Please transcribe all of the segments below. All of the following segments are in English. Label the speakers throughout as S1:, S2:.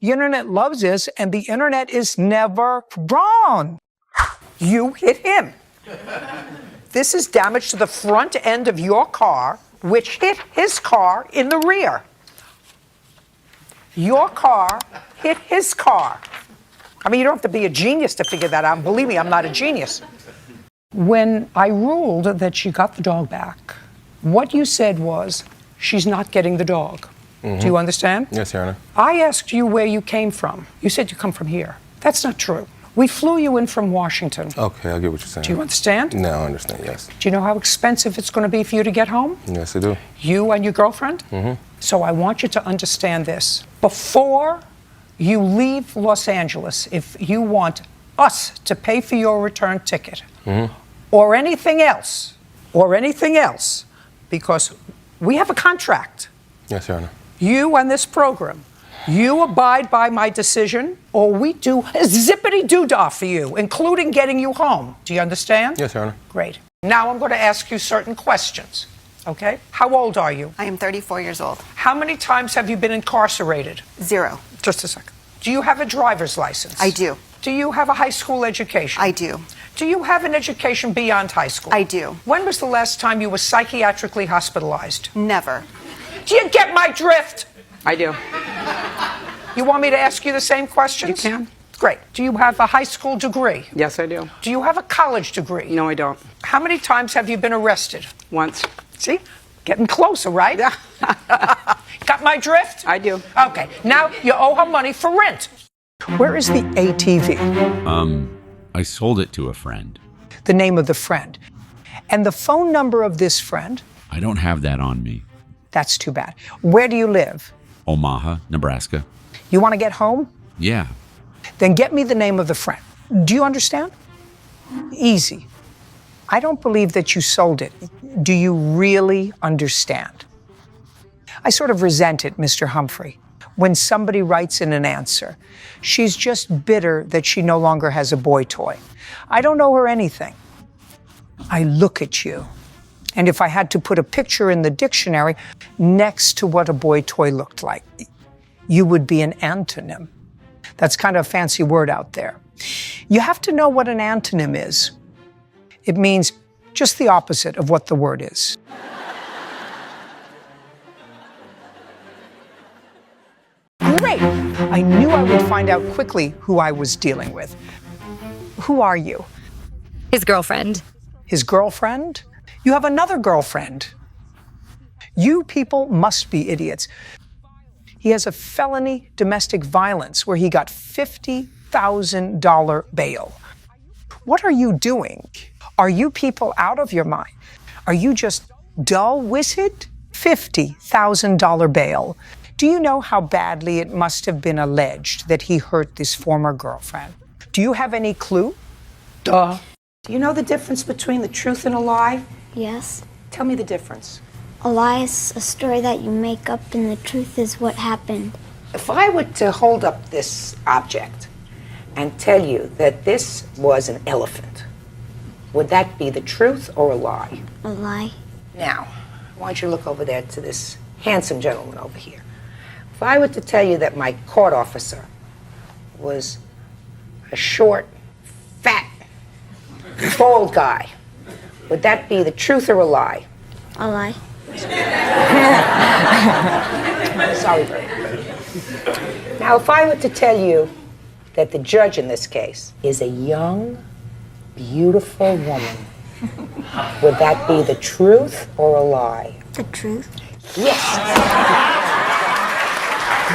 S1: The internet loves this, and the internet is never wrong. You hit him. This is damage to the front end of your car, which hit his car in the rear. Your car hit his car. I mean, you don't have to be a genius to figure that out. Believe me, I'm not a genius. When I ruled that she got the dog back, what you said was, she's not getting the dog. Mm-hmm. Do you understand?
S2: Yes, Your Honor.
S1: I asked you where you came from. You said you come from here. That's not true. We flew you in from Washington.
S2: Okay, I get what you're saying.
S1: Do you understand?
S2: No, I understand, yes.
S1: Do you know how expensive it's going to be for you to get home?
S2: Yes, I do.
S1: You and your girlfriend?
S2: Mm-hmm.
S1: So I want you to understand this. Before you leave Los Angeles, if you want us to pay for your return ticket, mm-hmm. or anything else, because we have a contract.
S2: Yes, Your Honor.
S1: You and this program, you abide by my decision, or we do zippity-doo-dah for you, including getting you home. Do you understand?
S2: Yes, Your Honor.
S1: Great. Now I'm going to ask you certain questions, okay? How old are you?
S3: I am 34 years old.
S1: How many times have you been incarcerated?
S3: 0.
S1: Just a second. Do you have a driver's license?
S3: I do.
S1: Do you have a high school education?
S3: I do.
S1: Do you have an education beyond high school?
S3: I do.
S1: When was the last time you were psychiatrically hospitalized?
S3: Never.
S1: Do you get my drift?
S4: I do.
S1: You want me to ask you the same questions?
S4: You can.
S1: Great. Do you have a high school degree?
S4: Yes, I do.
S1: Do you have a college degree?
S4: No, I don't.
S1: How many times have you been arrested?
S4: Once.
S1: See? Getting closer, right?
S4: Yeah.
S1: Got my drift?
S4: I do.
S1: Okay. Now you owe her money for rent. Where is the ATV?
S5: I sold it to a friend.
S1: The name of the friend. And the phone number of this friend?
S5: I don't have that on me.
S1: That's too bad. Where do you live?
S5: Omaha, Nebraska.
S1: You want to get home?
S5: Yeah.
S1: Then get me the name of the friend. Do you understand? Easy. I don't believe that you sold it. Do you really understand? I sort of resent it, Mr. Humphrey, when somebody writes in an answer. She's just bitter that she no longer has a boy toy. I don't owe her anything. I look at you, and if I had to put a picture in the dictionary next to what a boy toy looked like, you would be an antonym. That's kind of a fancy word out there. You have to know what an antonym is. It means just the opposite of what the word is. Great! I knew I would find out quickly who I was dealing with. Who are you?
S6: His girlfriend.
S1: His girlfriend? You have another girlfriend. You people must be idiots. He has a felony domestic violence where he got $50,000 bail. What are you doing? Are you people out of your mind? Are you just dull-witted? $50,000 bail. Do you know how badly it must have been alleged that he hurt this former girlfriend? Do you have any clue? Duh. Do you know the difference between the truth and a lie?
S7: Yes.
S1: Tell me the difference.
S7: A lie is a story that you make up, and the truth is what happened.
S8: If I were to hold up this object and tell you that this was an elephant, would that be the truth or a lie?
S7: A lie.
S8: Now, why don't you look over there to this handsome gentleman over here. If I were to tell you that my court officer was a short, fat, bald guy, would that be the truth or a lie?
S7: A lie.
S8: Sorry, Bertie. Now, if I were to tell you that the judge in this case is a young, beautiful woman, would that be the truth or a lie?
S7: The truth.
S8: Yes.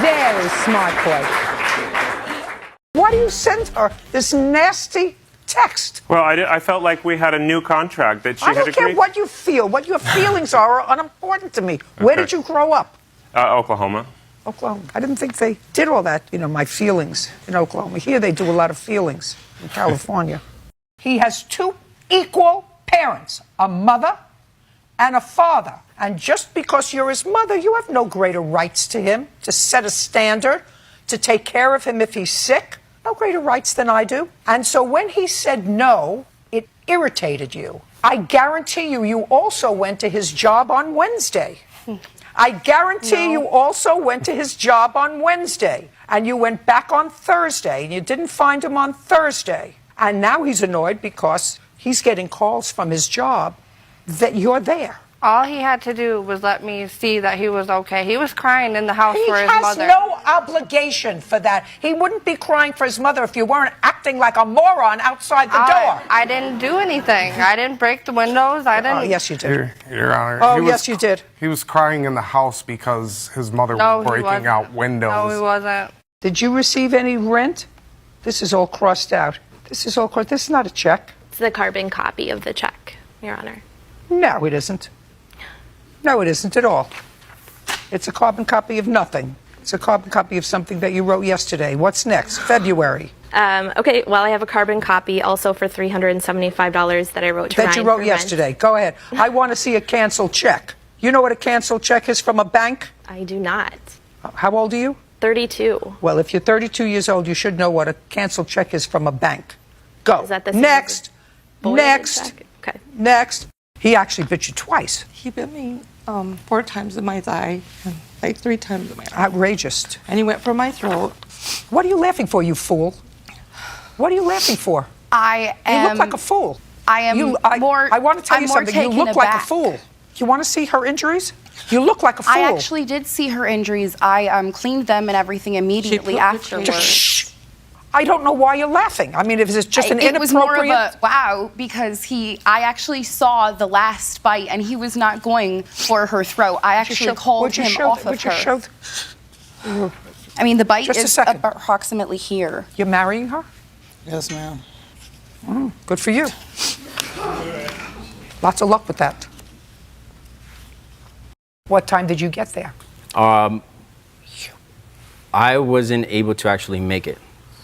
S1: Very smart boy. Why do you send her this nasty text?
S9: Well, I felt like we had a new contract that she had agreed.
S1: I don't care what you feel. What your feelings are unimportant to me. Where did you grow up?
S9: Oklahoma.
S1: Oklahoma. I didn't think they did all that, my feelings in Oklahoma. Here they do a lot of feelings in California. He has two equal parents, a mother and a father. And just because you're his mother, you have no greater rights to him, to set a standard, to take care of him if he's sick. No greater rights than I do. And so when he said no, it irritated you. I guarantee you, you also went to his job on Wednesday. I guarantee you also went to his job on Wednesday, and you went back on Thursday, and you didn't find him on Thursday. And now he's annoyed because he's getting calls from his job that you're there.
S3: All he had to do was let me see that he was okay. He was crying in the house for his mother.
S1: He has no obligation for that. He wouldn't be crying for his mother if you weren't acting like a moron outside the door.
S3: I didn't do anything. I didn't break the windows. I didn't.
S1: Oh, yes, you did.
S4: Your Honor.
S1: Oh, yes, you did.
S4: He was crying in the house because his mother was breaking out windows.
S3: No, he wasn't.
S1: Did you receive any rent? This is all crossed out. This is all crossed. This is not a check.
S10: It's the carbon copy of the check, Your Honor.
S1: No, it isn't. No, it isn't at all. It's a carbon copy of nothing. It's a carbon copy of something that you wrote yesterday. What's next? February.
S10: Okay, well, I have a carbon copy also for $375 that I wrote to Ryan.
S1: That you wrote yesterday. Go ahead. I want to see a canceled check. You know what a canceled check is from a bank?
S10: I do not.
S1: How old are you?
S10: 32.
S1: Well, if you're 32 years old, you should know what a canceled check is from a bank. Go.
S10: Is that the same
S1: Next.
S10: as a voided
S1: Next.
S10: check? Okay.
S1: Next. He actually bit you twice.
S11: He bit me 4 times in my thigh and like 3 times in my arm.
S1: Outrageous.
S11: And he went for my throat.
S1: What are you laughing for, you fool? What are you laughing for?
S12: I am.
S1: You look like a fool.
S12: I am
S1: I want to tell you something. You look like a fool. You want to see her injuries? You look like a fool.
S12: I actually did see her injuries. I cleaned them and everything immediately afterwards.
S1: Shh. I don't know why you're laughing. I mean, if it's just an
S12: It was more of
S1: inappropriate...
S12: a wow, because I actually saw the last bite and he was not going for her throat. I actually called him off of her. I mean, the bite is approximately here.
S1: You're marrying her?
S11: Yes, ma'am.
S1: Good for you. Lots of luck with that. What time did you get there?
S13: I wasn't able to actually make it.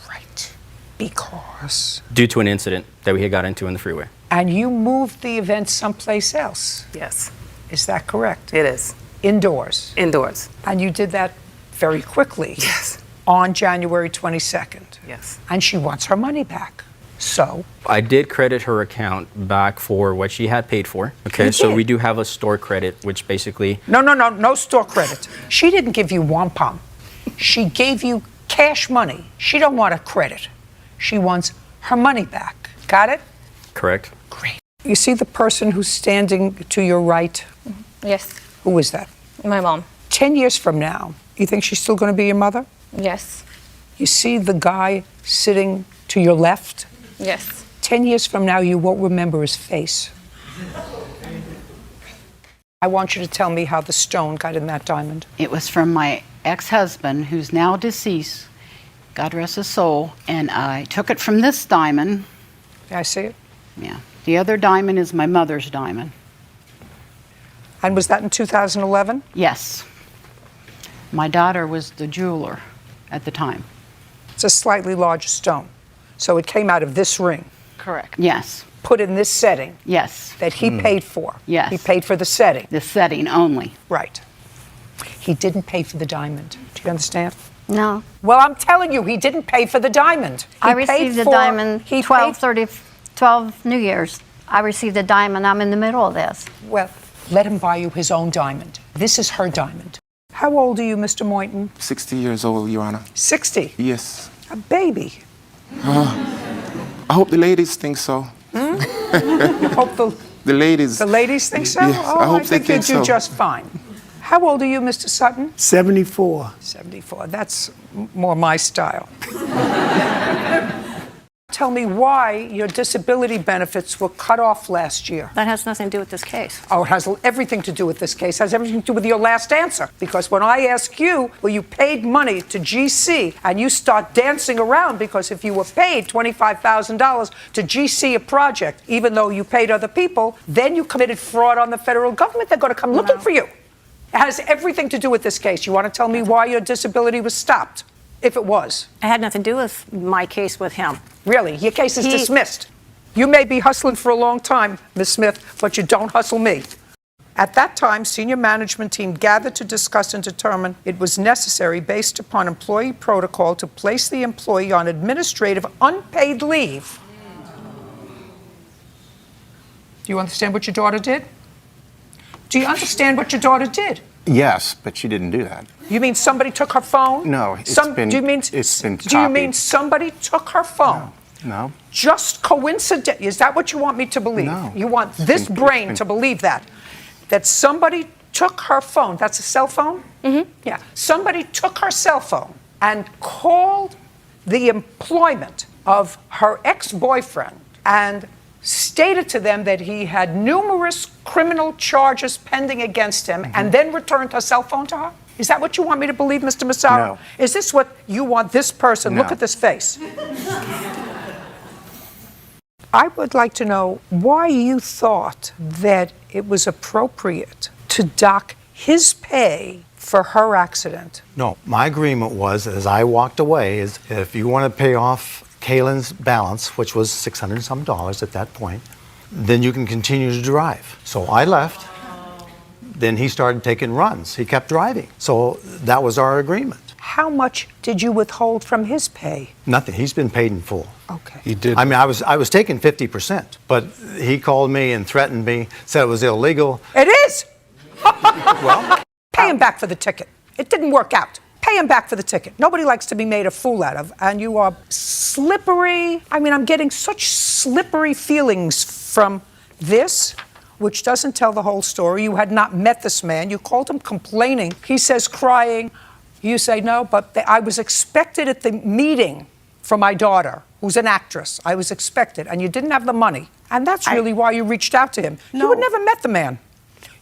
S1: Right. Because?
S13: Due to an incident that we had got into in the freeway.
S1: And you moved the event someplace else?
S11: Yes.
S1: Is that correct?
S11: It is.
S1: Indoors?
S11: Indoors.
S1: And you did that very quickly?
S11: Yes.
S1: On January 22nd?
S11: Yes.
S1: And she wants her money back. So?
S13: I did credit her account back for what she had paid for. Okay, so we do have a store credit, which basically...
S1: No store credit. She didn't give you wampum. She gave you cash money. She don't want a credit. She wants her money back. Got it?
S13: Correct.
S1: Great. You see the person who's standing to your right?
S6: Yes.
S1: Who is that?
S6: My mom.
S1: 10 years from now, you think she's still going to be your mother?
S6: Yes.
S1: You see the guy sitting to your left?
S6: Yes.
S1: 10 years from now, you won't remember his face. I want you to tell me how the stone got in that diamond.
S14: It was from my ex-husband, who's now deceased, God rest his soul, and I took it from this diamond.
S1: May I see it?
S14: Yeah. The other diamond is my mother's diamond.
S1: And was that in 2011?
S14: Yes. My daughter was the jeweler at the time.
S1: It's a slightly larger stone. So it came out of this ring.
S14: Correct. Yes.
S1: Put in this setting.
S14: Yes.
S1: That he paid for.
S14: Yes.
S1: He paid for the setting.
S14: The setting only.
S1: Right. He didn't pay for the diamond. Do you understand?
S7: No.
S1: Well, I'm telling you, he didn't pay for the diamond.
S7: I received the diamond 12 New Year's. I received a diamond. I'm in the middle of this.
S1: Well, let him buy you his own diamond. This is her diamond. How old are you, Mr. Moyton?
S2: 60 years old, Your Honor.
S1: 60?
S2: Yes.
S1: A baby.
S2: I hope the ladies think so.
S1: Hope
S2: the ladies.
S1: The ladies think so?
S2: Yes,
S1: oh,
S2: I hope
S1: think
S2: they
S1: you
S2: think
S1: do
S2: so.
S1: just fine. How old are you, Mr. Sutton?
S15: 74.
S1: 74. That's more my style. Tell me why your disability benefits were cut off last year.
S6: That has nothing to do with this case.
S1: Oh, it has everything to do with this case. It has everything to do with your last answer. Because when I ask you, well, you paid money to GC, and you start dancing around because if you were paid $25,000 to GC a project, even though you paid other people, then you committed fraud on the federal government. They're going to come looking for you. It has everything to do with this case. You want to tell me why your disability was stopped? If it was.
S6: It had nothing to do with my case with him.
S1: Really? Your case is dismissed. You may be hustling for a long time, Ms. Smith, but you don't hustle me. At that time, senior management team gathered to discuss and determine it was necessary, based upon employee protocol, to place the employee on administrative unpaid leave. Do you understand what your daughter did? Do you understand what your daughter did?
S15: Yes, but she didn't do that.
S1: You mean somebody took her phone?
S15: No, it's been
S1: do you mean
S15: copied.
S1: somebody took her phone?
S15: No.
S1: Just coincident? Is that what you want me to believe?
S15: No.
S1: You want this brain to believe that somebody took her phone? That's a cell phone?
S10: Mm-hmm.
S1: Yeah. Somebody took her cell phone and called the employment of her ex-boyfriend and stated to them that he had numerous criminal charges pending against him, and then returned her cell phone to her? Is that what you want me to believe, Mr. Massaro?
S15: No.
S1: Is this what you want this person?
S15: No.
S1: Look at this face. I would like to know why you thought that it was appropriate to dock his pay for her accident.
S16: No, my agreement was, as I walked away, is if you want to pay off Kaylin's balance, which was $600 and some at that point, then you can continue to drive. So I left. Then he started taking runs. He kept driving. So that was our agreement.
S1: How much did you withhold from his pay?
S16: Nothing. He's been paid in full.
S1: Okay.
S15: He did.
S16: I mean, I was taking 50%, but he called me and threatened me, said it was illegal.
S1: It is!
S16: Well,
S1: pay him back for the ticket. It didn't work out. Pay him back for the ticket. Nobody likes to be made a fool out of, and you are slippery. I mean, I'm getting such slippery feelings from this, which doesn't tell the whole story. You had not met this man. You called him complaining. He says crying. You say no, but I was expected at the meeting for my daughter, who's an actress. I was expected, and you didn't have the money. And that's really why you reached out to him.
S11: No.
S1: You had never met the man.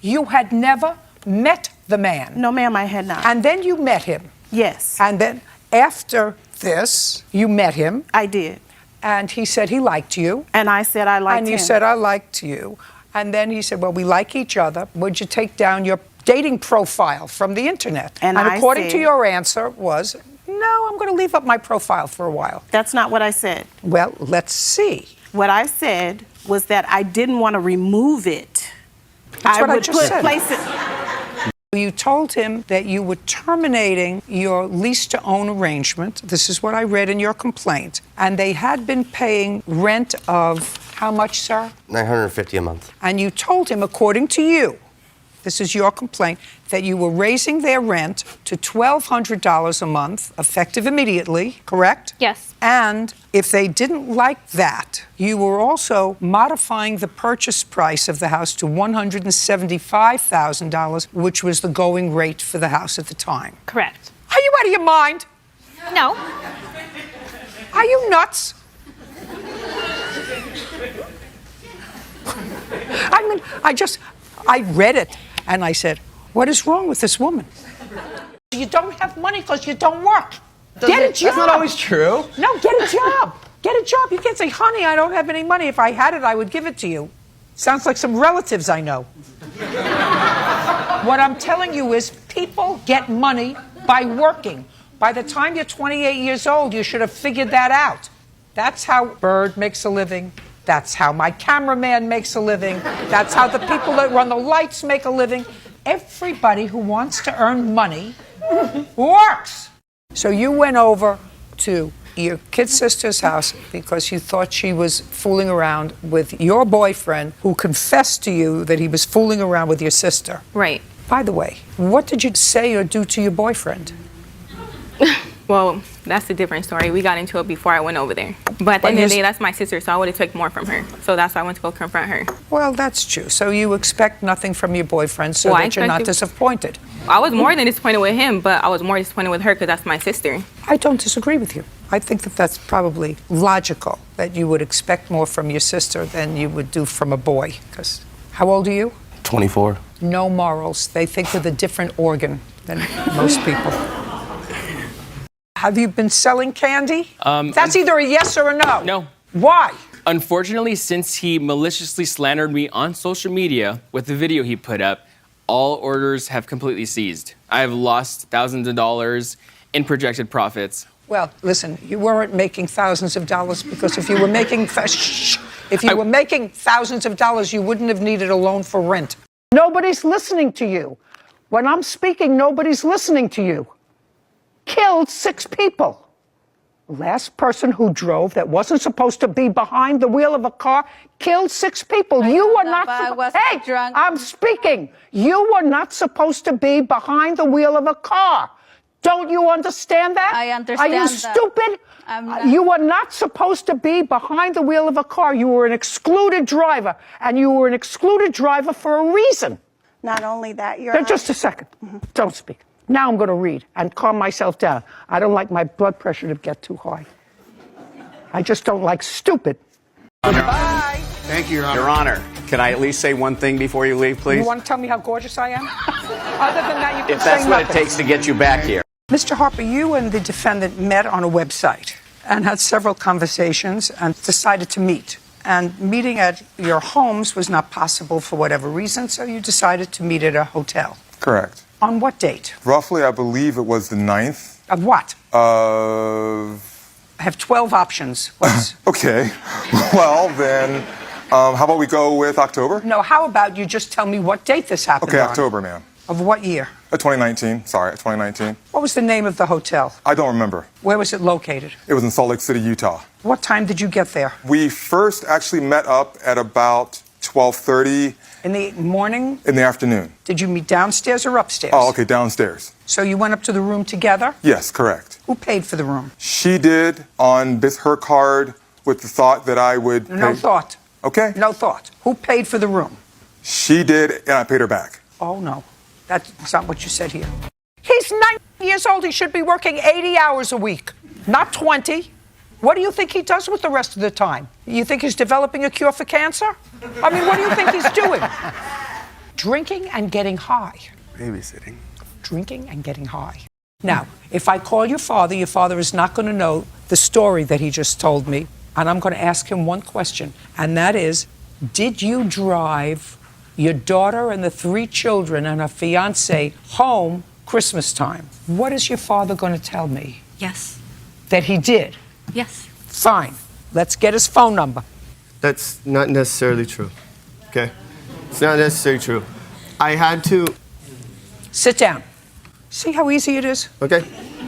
S1: You had never met the man.
S11: No, ma'am, I had not.
S1: And then you met him.
S11: Yes.
S1: And then after this, you met him.
S11: I did.
S1: And he said he liked you.
S11: And I said I liked him.
S1: And you said, I liked you. And then he said, well, we like each other. Would you take down your dating profile from the internet?
S11: And I
S1: according
S11: said,
S1: to your answer was, no, I'm going to leave up my profile for a while.
S11: That's not what I said.
S1: Well, let's see.
S11: What I said was that I didn't want to remove it.
S1: That's what I
S11: would
S1: just said.
S11: place it.
S1: You told him that you were terminating your lease-to-own arrangement. This is what I read in your complaint. And they had been paying rent of how much, sir?
S17: $950 a month.
S1: And you told him, according to you, this is your complaint, that you were raising their rent to $1,200 a month, effective immediately, correct?
S10: Yes.
S1: And if they didn't like that, you were also modifying the purchase price of the house to $175,000, which was the going rate for the house at the time.
S10: Correct.
S1: Are you out of your mind?
S10: No.
S1: Are you nuts? I mean, I read it and I said, what is wrong with this woman? You don't have money because you don't work. Get a job.
S17: That's not always true.
S1: No, get a job. Get a job. You can't say, honey, I don't have any money. If I had it, I would give it to you. Sounds like some relatives I know. What I'm telling you is people get money by working. By the time you're 28 years old, you should have figured that out. That's how Bird makes a living. That's how my cameraman makes a living. That's how the people that run the lights make a living. Everybody who wants to earn money works. So you went over to your kid sister's house because you thought she was fooling around with your boyfriend, who confessed to you that he was fooling around with your sister.
S10: Right.
S1: By the way, what did you say or do to your boyfriend?
S10: Well, that's a different story. We got into it before I went over there. But at the end of the day, that's my sister, so I would have took more from her. So that's why I went to go confront her.
S1: Well, that's true. So you expect nothing from your boyfriend so that you're not disappointed.
S10: I was more than disappointed with him, but I was more disappointed with her because that's my sister.
S1: I don't disagree with you. I think that that's probably logical, that you would expect more from your sister than you would do from a boy. Because how old are you?
S17: 24.
S1: No morals. They think with a different organ than most people. Have you been selling candy? That's either a yes or a no.
S18: No.
S1: Why?
S18: Unfortunately, since he maliciously slandered me on social media with the video he put up, all orders have completely ceased. I have lost thousands of dollars in projected profits.
S1: Well, listen, you weren't making thousands of dollars because if you were making were making thousands of dollars, you wouldn't have needed a loan for rent. Nobody's listening to you. When I'm speaking, nobody's listening to you. Killed 6 people. last person who drove that wasn't supposed to be behind the wheel of a car killed 6 people. You were not Hey,
S7: drunk.
S1: I'm speaking. You were not supposed to be behind the wheel of a car. Don't you understand that?
S7: I understand
S1: Are you
S7: that.
S1: stupid?
S7: I'm not.
S1: You were not supposed to be behind the wheel of a car. You were an excluded driver, and you were an excluded driver for a reason.
S19: Not only that, Your
S1: Now,
S19: Honor.
S1: just a second. Don't speak. Now I'm going to read and calm myself down. I don't like my blood pressure to get too high. I just don't like stupid. Bye.
S20: Thank you, Your Honor. Your Honor, can I at least say one thing before you leave, please?
S1: You want to tell me how gorgeous I am? Other than that, you can
S20: If that's
S1: say
S20: what
S1: nothing.
S20: it takes to get you back here.
S1: Mr. Harper, you and the defendant met on a website and had several conversations and decided to meet. And meeting at your homes was not possible for whatever reason, so you decided to meet at a hotel.
S21: Correct.
S1: On what date?
S21: Roughly, I believe it was the 9th.
S1: Of what?
S21: Of...
S1: I have 12 options. What's...
S21: Okay. Well, then, how about we go with October?
S1: No, how about you just tell me what date this happened
S21: Okay,
S1: on?
S21: October, ma'am.
S1: Of what year?
S21: 2019. Sorry, 2019.
S1: What was the name of the hotel?
S21: I don't remember.
S1: Where was it located?
S21: It was in Salt Lake City, Utah.
S1: What time did you get there?
S21: We first actually met up at about 12:30
S1: In the morning?
S21: in the afternoon.
S1: Did you meet downstairs or upstairs?
S21: Oh, okay, downstairs.
S1: So you went up to the room together?
S21: Yes, correct.
S1: Who paid for the room?
S21: She did on her card with the thought that I would
S1: No
S21: pay.
S1: thought.
S21: Okay.
S1: No thought. Who paid for the room?
S21: She did, and I paid her back.
S1: Oh, no. That's not what you said here. He's 9 years old. He should be working 80 hours a week, not 20. What do you think he does with the rest of the time? You think he's developing a cure for cancer? I mean, what do you think he's doing? Drinking and getting high.
S21: Babysitting.
S1: Drinking and getting high. Now, if I call your father is not going to know the story that he just told me, and I'm going to ask him one question, and that is, did you drive your daughter and the 3 children and her fiancé home Christmas time? What is your father going to tell me?
S6: Yes.
S1: That he did?
S6: Yes.
S1: Fine. Let's get his phone number.
S22: That's not necessarily true. Okay? It's not necessarily true. I had to...
S1: Sit down. See how easy it is?
S22: Okay.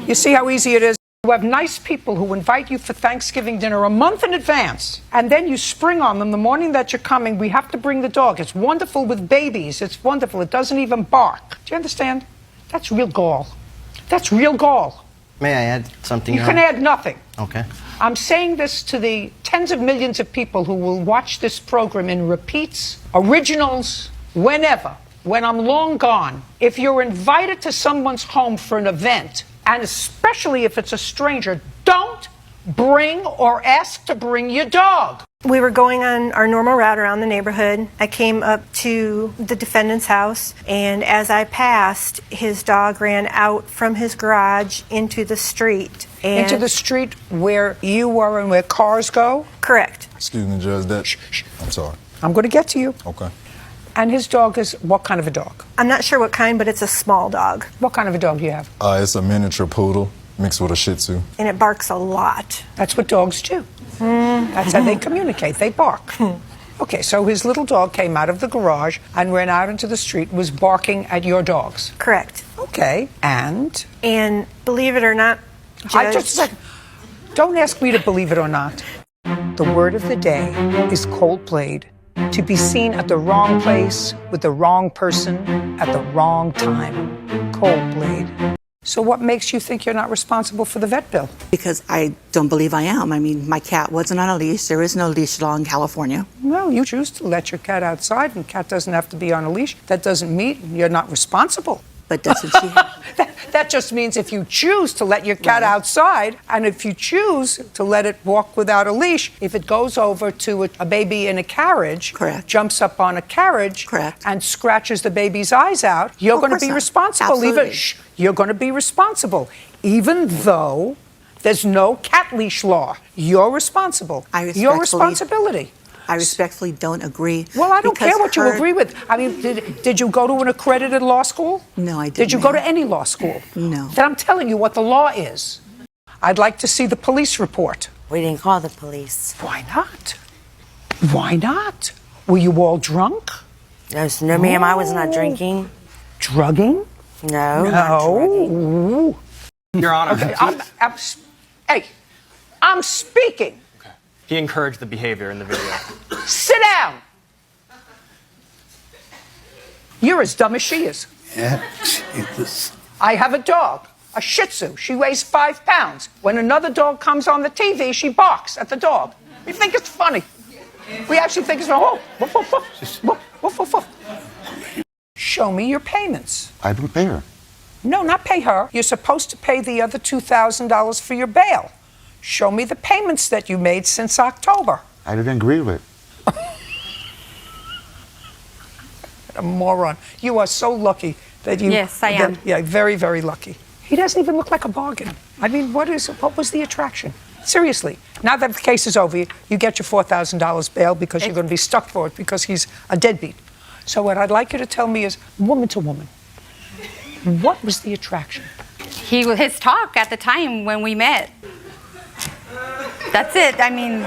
S1: You see how easy it is? You have nice people who invite you for Thanksgiving dinner a month in advance, and then you spring on them the morning that you're coming. We have to bring the dog. It's wonderful with babies. It's wonderful. It doesn't even bark. Do you understand? That's real gall. That's real gall.
S17: May I add something?
S1: You can add nothing.
S17: Okay.
S1: I'm saying this to the tens of millions of people who will watch this program in repeats, originals, whenever, when I'm long gone. If you're invited to someone's home for an event, and especially if it's a stranger, don't bring or ask to bring your dog.
S19: We were going on our normal route around the neighborhood. I came up to the defendant's house, and as I passed, his dog ran out from his garage into the street.
S1: Into the street where you were and where cars go?
S19: Correct.
S23: Excuse me, Judge. I'm sorry.
S1: I'm going to get to you.
S23: Okay.
S1: And his dog is what kind of a dog?
S19: I'm not sure what kind, but it's a small dog.
S1: What kind of a dog do you have?
S23: It's a miniature poodle mixed with a Shih Tzu.
S19: And it barks a lot.
S1: That's what dogs do. That's how they communicate. They bark. Okay, so his little dog came out of the garage and ran out into the street, was barking at your dogs.
S19: Correct.
S1: Okay, and?
S19: And believe it or not, Judge...
S1: Just a second. Don't ask me to believe it or not. The word of the day is Coldplayed. To be seen at the wrong place with the wrong person at the wrong time. Coldplayed. So what makes you think you're not responsible for the vet bill?
S24: Because I don't believe I am. I mean, my cat wasn't on a leash. There is no leash law in California.
S1: Well, you choose to let your cat outside, and cat doesn't have to be on a leash. That doesn't mean you're not responsible.
S24: But doesn't she?
S1: That just means if you choose to let your cat outside, and if you choose to let it walk without a leash, if it goes over to a baby in a carriage,
S24: Correct.
S1: Jumps up on a carriage,
S24: Correct.
S1: And scratches the baby's eyes out, you're going to be responsible. You're going to be responsible, even though there's no cat leash law. You're responsible. Your responsibility.
S24: I respectfully don't agree.
S1: Well, I don't care what you agree with. I mean, did you go to an accredited law school?
S24: No, I didn't.
S1: Did you go to any law school?
S24: No.
S1: Then I'm telling you what the law is. I'd like to see the police report.
S25: We didn't call the police.
S1: Why not? Why not? Were you all drunk?
S25: No, ma'am, I was not drinking.
S1: Drugging?
S25: No.
S1: No.
S20: Your Honor.
S1: Okay, hey, I'm speaking.
S13: He encouraged the behavior in the video.
S1: Sit down. You're as dumb as she is.
S3: Yeah, Jesus.
S1: I have a dog, a Shih Tzu. She weighs 5 pounds. When another dog comes on the TV, she barks at the dog. We think it's funny. We actually think it's, oh, woof, woof, woof, woof, woof, woof, woof. Show me your payments.
S21: I didn't pay her.
S1: No, not pay her. You're supposed to pay the other $2,000 for your bail. Show me the payments that you made since October.
S21: I didn't agree with it.
S1: A moron. You are so lucky that you...
S6: Yes, I am.
S1: Yeah, very, very lucky. He doesn't even look like a bargain. I mean, what was the attraction? Seriously. Now that the case is over, you get your $4,000 bail because you're going to be stuck for it because he's a deadbeat. So what I'd like you to tell me is, woman to woman, what was the attraction?
S12: His talk at the time when we met. That's it. I mean,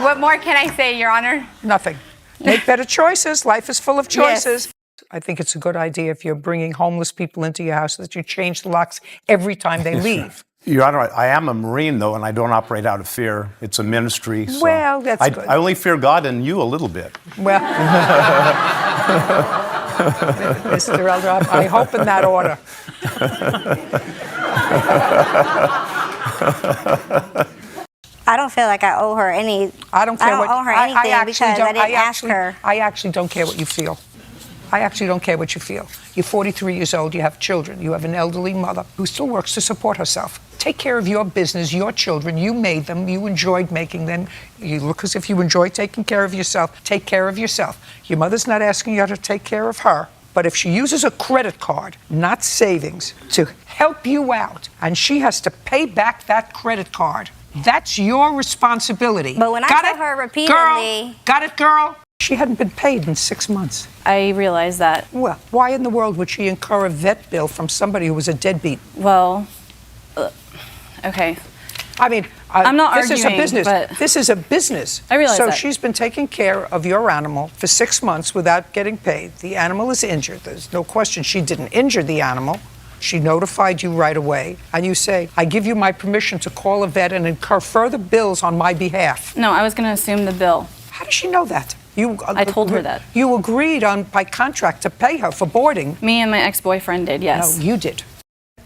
S12: what more can I say, Your Honor?
S1: Nothing. Make better choices. Life is full of choices.
S12: Yes.
S1: I think it's a good idea if you're bringing homeless people into your house that you change the locks every time they leave.
S20: Your Honor, I am a Marine, though, and I don't operate out of fear. It's a ministry. So
S1: Well, that's good.
S20: I only fear God and you a little bit.
S1: Well, Mr. Elder, I hope in that order.
S25: I don't feel like I owe her any.
S1: I don't care
S25: owe her anything because I didn't ask her.
S1: I actually don't care what you feel. I actually don't care what you feel. You're 43 years old, you have children, you have an elderly mother who still works to support herself. Take care of your business, your children. You made them, you enjoyed making them. You look as if you enjoy taking care of yourself. Take care of yourself. Your mother's not asking you to take care of her. But if she uses a credit card, not savings, to help you out, and she has to pay back that credit card, that's your responsibility.
S25: But when I tell her repeatedly...
S1: Got it, girl? She hadn't been paid in 6 months.
S6: I realize that.
S1: Well, why in the world would she incur a vet bill from somebody who was a deadbeat?
S6: Well, okay.
S1: I mean,
S6: I'm not
S1: this
S6: arguing,
S1: is a business.
S6: but
S1: This is a business.
S6: I realize
S1: so
S6: that.
S1: she's been taking care of your animal for 6 months without getting paid. The animal is injured. There's no question she didn't injure the animal. She notified you right away, and you say, I give you my permission to call a vet and incur further bills on my behalf.
S6: No, I was going to assume the bill.
S1: How does she know that?
S6: I told her that.
S1: You agreed by contract to pay her for boarding.
S6: Me and my ex-boyfriend did, yes.
S1: No, you did.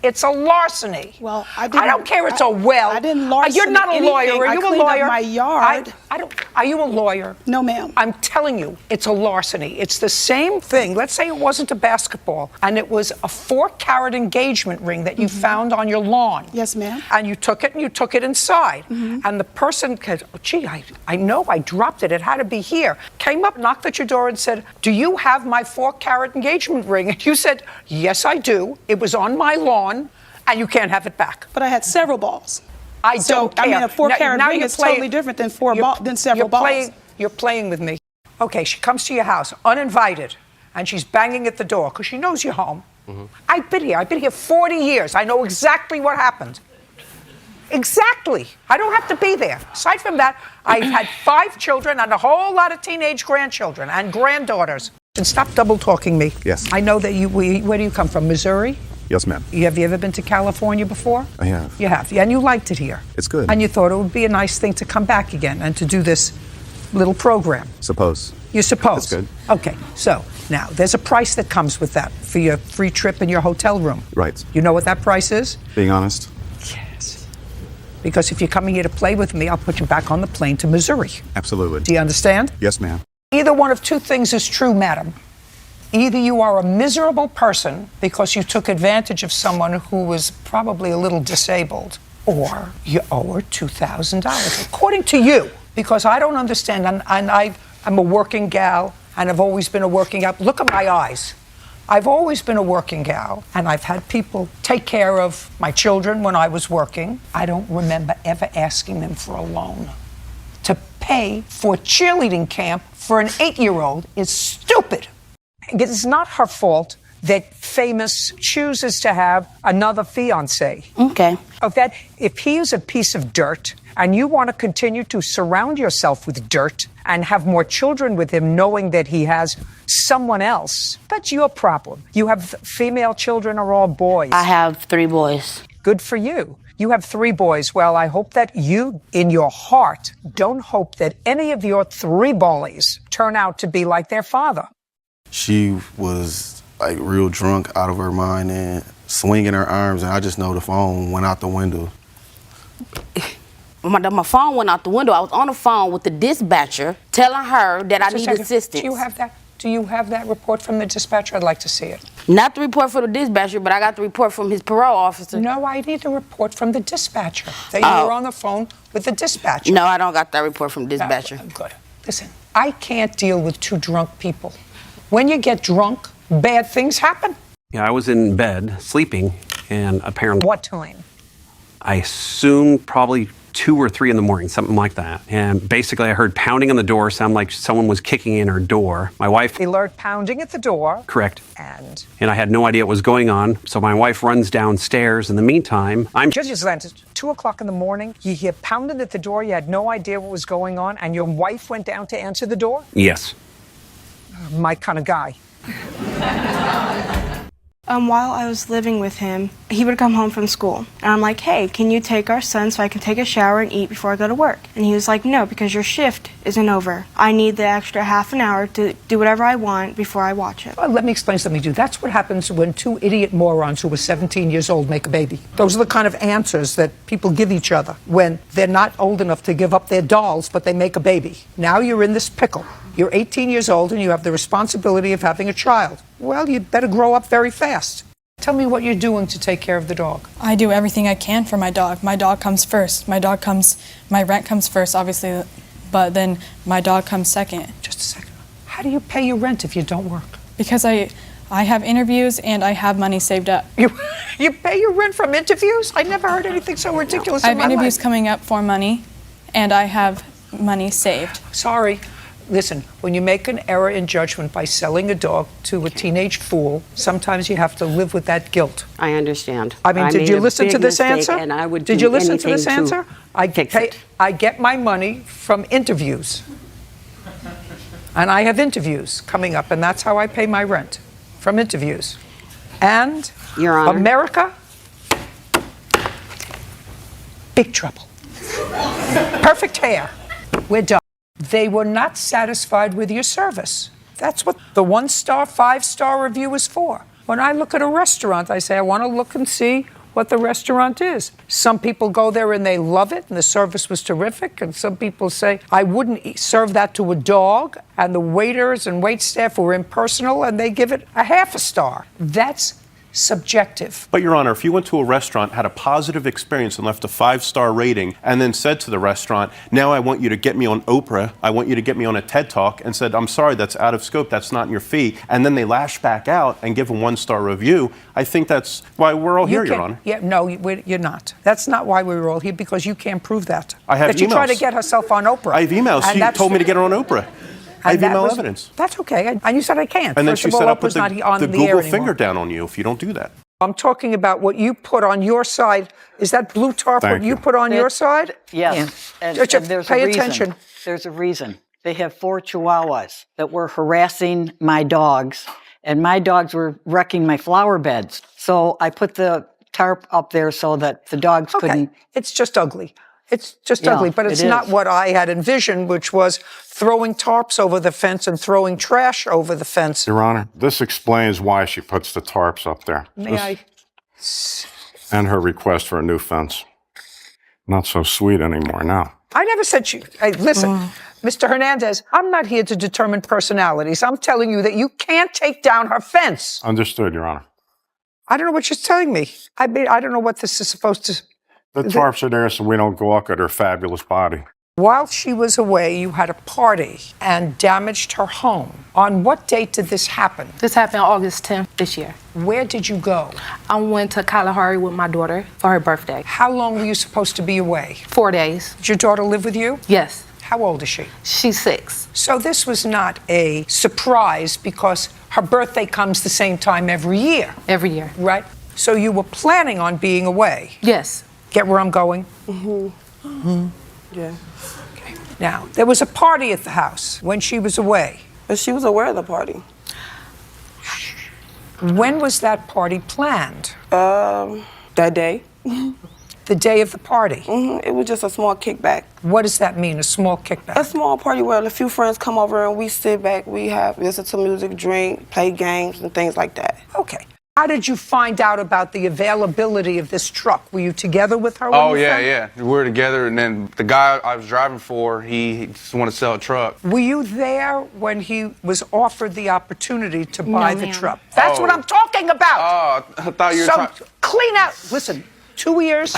S1: It's a larceny.
S4: Well,
S1: I don't care it's a well.
S4: I didn't larceny
S1: You're not a
S4: anything.
S1: lawyer. Are you
S4: I
S1: a
S4: cleaned up
S1: lawyer?
S4: my yard.
S1: I don't. Are you a lawyer?
S4: No, ma'am.
S1: I'm telling you, it's a larceny. It's the same thing. Let's say it wasn't a basketball, and it was a 4-carat engagement ring that you found on your lawn.
S4: Yes, ma'am.
S1: And you took it, and you took it inside. And the person said, oh, gee, I know I dropped it. It had to be here. Came up, knocked at your door, and said, do you have my 4-carat engagement ring? And you said, yes, I do. It was on my lawn. And you can't have it back.
S4: But I had several balls.
S1: I don't care.
S4: I mean, a 4-carat ring is totally different than several balls.
S1: You're playing with me. Okay, she comes to your house uninvited, and she's banging at the door because she knows you're home. I've been here 40 years. I know exactly what happened. Exactly. I don't have to be there. Aside from that, I've had 5 children and a whole lot of teenage grandchildren and granddaughters. And stop double talking me.
S21: Yes.
S1: I know that where do you come from? Missouri?
S21: Yes, ma'am.
S1: Have you ever been to California before?
S21: I have.
S1: You have, and you liked it here.
S21: It's good.
S1: And you thought it would be a nice thing to come back again and to do this little program.
S21: Suppose.
S1: You suppose?
S21: That's good.
S1: Okay, so now there's a price that comes with that for your free trip and your hotel room.
S21: Right.
S1: You know what that price is?
S21: Being honest?
S1: Yes. Because if you're coming here to play with me, I'll put you back on the plane to Missouri.
S21: Absolutely.
S1: Do you understand?
S21: Yes, ma'am.
S1: Either one of 2 things is true, madam. Either you are a miserable person because you took advantage of someone who was probably a little disabled, or you owe her $2,000, according to you, because I don't understand, and I'm a working gal, and I've always been a working gal. Look at my eyes. I've always been a working gal, and I've had people take care of my children when I was working. I don't remember ever asking them for a loan. To pay for cheerleading camp for an 8-year-old is stupid. It's not her fault that Famous chooses to have another fiancé.
S25: Okay.
S1: If he is a piece of dirt and you want to continue to surround yourself with dirt and have more children with him knowing that he has someone else, that's your problem. You have female children or all boys?
S25: I have 3 boys.
S1: Good for you. You have 3 boys. Well, I hope that you, in your heart, don't hope that any of your 3 boys turn out to be like their father.
S17: She was like real drunk, out of her mind, and swinging her arms, and I just know the phone went out the window.
S2: My phone went out the window. I was on the phone with the dispatcher telling her that I need assistance.
S1: Do you have that? Do you have that report from the dispatcher? I'd like to see it.
S2: Not the report from the dispatcher, but I got the report from his parole officer.
S1: No, I need a report from the dispatcher. That you were on the phone with the dispatcher.
S2: No, I don't got that report from the dispatcher.
S1: No, good. Listen, I can't deal with 2 drunk people. When you get drunk, bad things happen.
S5: Yeah, I was in bed sleeping, and apparently.
S1: What time?
S5: I assume probably 2 or 3 in the morning, something like that. And basically, I heard pounding on the door, sound like someone was kicking in her door. My wife.
S1: He heard pounding at the door.
S5: Correct.
S1: And
S5: I had no idea what was going on. So my wife runs downstairs. In the meantime,
S1: Judge Judy, 2 o'clock in the morning. You hear pounding at the door. You had no idea what was going on, and your wife went down to answer the door.
S5: Yes.
S1: My kind of guy.
S8: While I was living with him, he would come home from school. And I'm like, hey, can you take our son so I can take a shower and eat before I go to work? And he was like, no, because your shift isn't over. I need the extra half an hour to do whatever I want before I watch it.
S1: Well, let me explain something to you. That's what happens when 2 idiot morons who are 17 years old make a baby. Those are the kind of answers that people give each other when they're not old enough to give up their dolls, but they make a baby. Now you're in this pickle. You're 18 years old and you have the responsibility of having a child. Well, you'd better grow up very fast. Tell me what you're doing to take care of the dog.
S9: I do everything I can for my dog. My dog comes first. My rent comes first, obviously, but then my dog comes second.
S1: Just a second. How do you pay your rent if you don't work?
S9: Because I have interviews and I have money saved up.
S1: You pay your rent from interviews? I never heard anything so ridiculous in my life.
S9: I have interviews coming up for money, and I have money saved.
S1: Sorry. Listen, when you make an error in judgment by selling a dog to a teenage fool, sometimes you have to live with that guilt.
S14: I understand.
S1: I mean, did you listen to this answer?
S14: And I would
S1: did you listen to this answer? I get my money from interviews. And I have interviews coming up, and that's how I pay my rent, from interviews. And
S14: Your Honor.
S1: America, big trouble. Perfect hair. We're done. They were not satisfied with your service. That's what the 1-star, 5-star review is for. When I look at a restaurant, I say, I want to look and see what the restaurant is. Some people go there and they love it, and the service was terrific. And some people say, I wouldn't serve that to a dog. And the waiters and waitstaff were impersonal, and they give it a 1/2 star. That's subjective.
S20: But, Your Honor, if you went to a restaurant, had a positive experience and left a 5-star rating, and then said to the restaurant, now I want you to get me on Oprah, I want you to get me on a TED Talk, and said, I'm sorry, that's out of scope, that's not in your fee, and then they lash back out and give a 1-star review, I think that's why we're all here, Your Honor.
S1: Yeah, no, you're not. That's not why we were all here, because you can't prove that.
S20: I have
S1: that you
S20: emails.
S1: try to get herself on Oprah.
S20: I have emails. She told me to get her on Oprah. I have email evidence.
S1: That's okay. And you said I can't.
S20: And then
S1: First
S20: she
S1: of all,
S20: said, I'll
S1: Oprah's
S20: put
S1: not
S20: the
S1: on the air
S20: Google
S1: anymore.
S20: finger down on you if you don't do that.
S1: I'm talking about what you put on your side. Is that blue tarp what you put on your side?
S26: Yes. And there's
S1: pay
S26: a reason.
S1: attention.
S26: There's a reason. They have 4 Chihuahuas that were harassing my dogs, and my dogs were wrecking my flower beds. So I put the tarp up there so that the dogs couldn't.
S1: It's just ugly. It's just ugly, but it's not what I had envisioned, which was throwing tarps over the fence and throwing trash over the fence.
S27: Your Honor, this explains why she puts the tarps up there. And her request for a new fence. Not so sweet anymore now.
S1: I never said you. Hey, listen, Mr. Hernandez, I'm not here to determine personalities. I'm telling you that you can't take down her fence.
S27: Understood, Your Honor.
S1: I don't know what you're telling me. I mean, I don't know what this is supposed to.
S27: The tarps are there so we don't go look at her fabulous body.
S1: While she was away, you had a party and damaged her home. On what date did this happen?
S28: This happened August 10th this year.
S1: Where did you go?
S28: I went to Kalahari with my daughter for her birthday.
S1: How long were you supposed to be away?
S28: 4 days.
S1: Did your daughter live with you?
S28: Yes.
S1: How old is she?
S28: She's 6.
S1: So this was not a surprise because her birthday comes the same time every year.
S28: Every year.
S1: Right? So you were planning on being away?
S28: Yes.
S1: Get where I'm going?
S11: Yeah.
S1: Okay. Now, there was a party at the house when she was away.
S11: But she was aware of the party.
S1: When was that party planned?
S11: That day.
S1: The day of the party?
S11: It was just a small kickback.
S1: What does that mean, a small kickback?
S11: A small party where a few friends come over and we sit back, we listen to music, drink, play games, and things like that.
S1: Okay. How did you find out about the availability of this truck? Were you together with her?
S7: Oh, yeah. We were together, and then the guy I was driving for, he just wanted to sell a truck.
S1: Were you there when he was offered the opportunity to buy the truck? That's
S7: Oh.
S1: what I'm talking about.
S7: Oh, I thought you were trying...
S1: Clean out. Listen, 2 ears,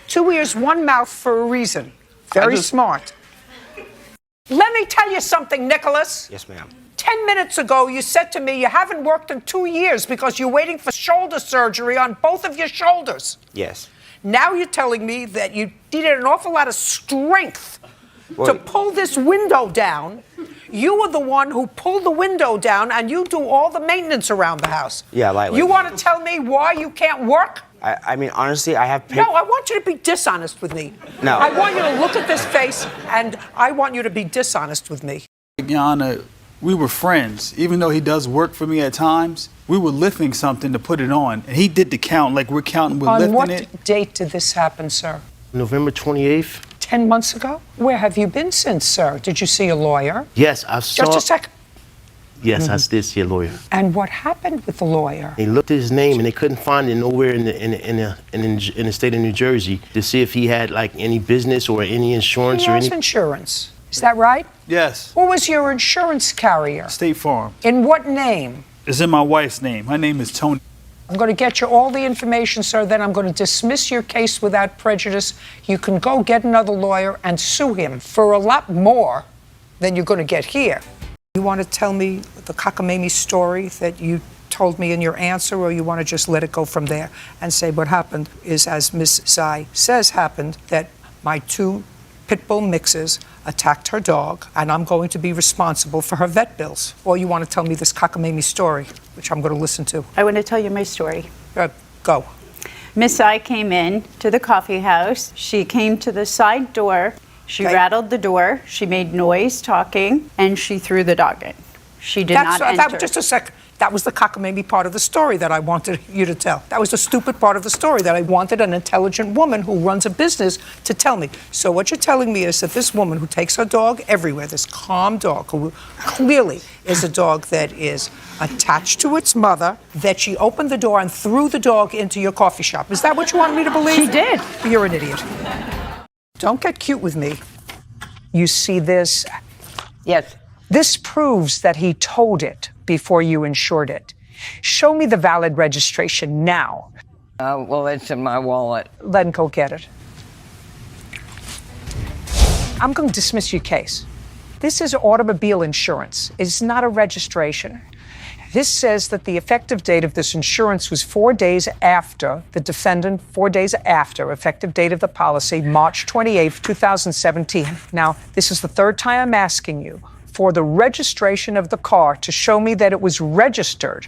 S1: 2 ears, one mouth for a reason. Very smart. Let me tell you something, Nicholas.
S10: Yes, ma'am.
S1: 10 minutes ago, you said to me you haven't worked in 2 years because you're waiting for shoulder surgery on both of your shoulders.
S10: Yes.
S1: Now you're telling me that you needed an awful lot of strength to pull this window down. You were the one who pulled the window down, and you do all the maintenance around the house.
S10: Yeah, lightly.
S1: You want to tell me why you can't work?
S10: I mean, honestly, I have...
S1: No, I want you to be dishonest with me.
S10: No.
S1: I want you to look at this face, and I want you to be dishonest with me.
S14: Yana, we were friends. Even though he does work for me at times, we were lifting something to put it on. And he did the count, like we're counting, we're lifting it.
S1: On what date did this happen, sir?
S10: November 28th.
S1: 10 months ago? Where have you been since, sir? Did you see a lawyer?
S10: Yes, I saw...
S1: Just a second.
S10: Yes, I did see a lawyer.
S1: And what happened with the lawyer?
S10: They looked at his name and they couldn't find it nowhere in the state of New Jersey to see if he had like any business or any insurance
S1: He
S10: or
S1: has
S10: any...
S1: insurance. Is that right?
S14: Yes.
S1: Who was your insurance carrier?
S14: State Farm.
S1: In what name?
S14: It's in my wife's name. Her name is Tony.
S1: I'm going to get you all the information, sir. Then I'm going to dismiss your case without prejudice. You can go get another lawyer and sue him for a lot more than you're going to get here. You want to tell me the cockamamie story that you told me in your answer, or you want to just let it go from there and say what happened is, as Miss Zai says happened, that my 2 pit bull mixes attacked her dog, and I'm going to be responsible for her vet bills? Or you want to tell me this cockamamie story, which I'm going to listen to?
S15: I want to tell you my story.
S1: Go.
S15: Miss I came in to the coffee house. She came to the side door. She rattled the door. She made noise talking, and she threw the dog in. She did not enter.
S1: Just a sec. That was the cockamamie part of the story that I wanted you to tell. That was the stupid part of the story that I wanted an intelligent woman who runs a business to tell me. So what you're telling me is that this woman who takes her dog everywhere, this calm dog, who clearly is a dog that is attached to its mother, that she opened the door and threw the dog into your coffee shop. Is that what you want me to believe?
S15: She did.
S1: You're an idiot. Don't get cute with me. You see this?
S16: Yes.
S1: This proves that he told it before you insured it. Show me the valid registration now.
S16: Well, it's in my wallet.
S1: Let him go get it. I'm going to dismiss your case. This is automobile insurance. It's not a registration. This says that the effective date of this insurance was 4 days after the defendant, 4 days after effective date of the policy, March 28th, 2017. Now, this is the third time I'm asking you for the registration of the car to show me that it was registered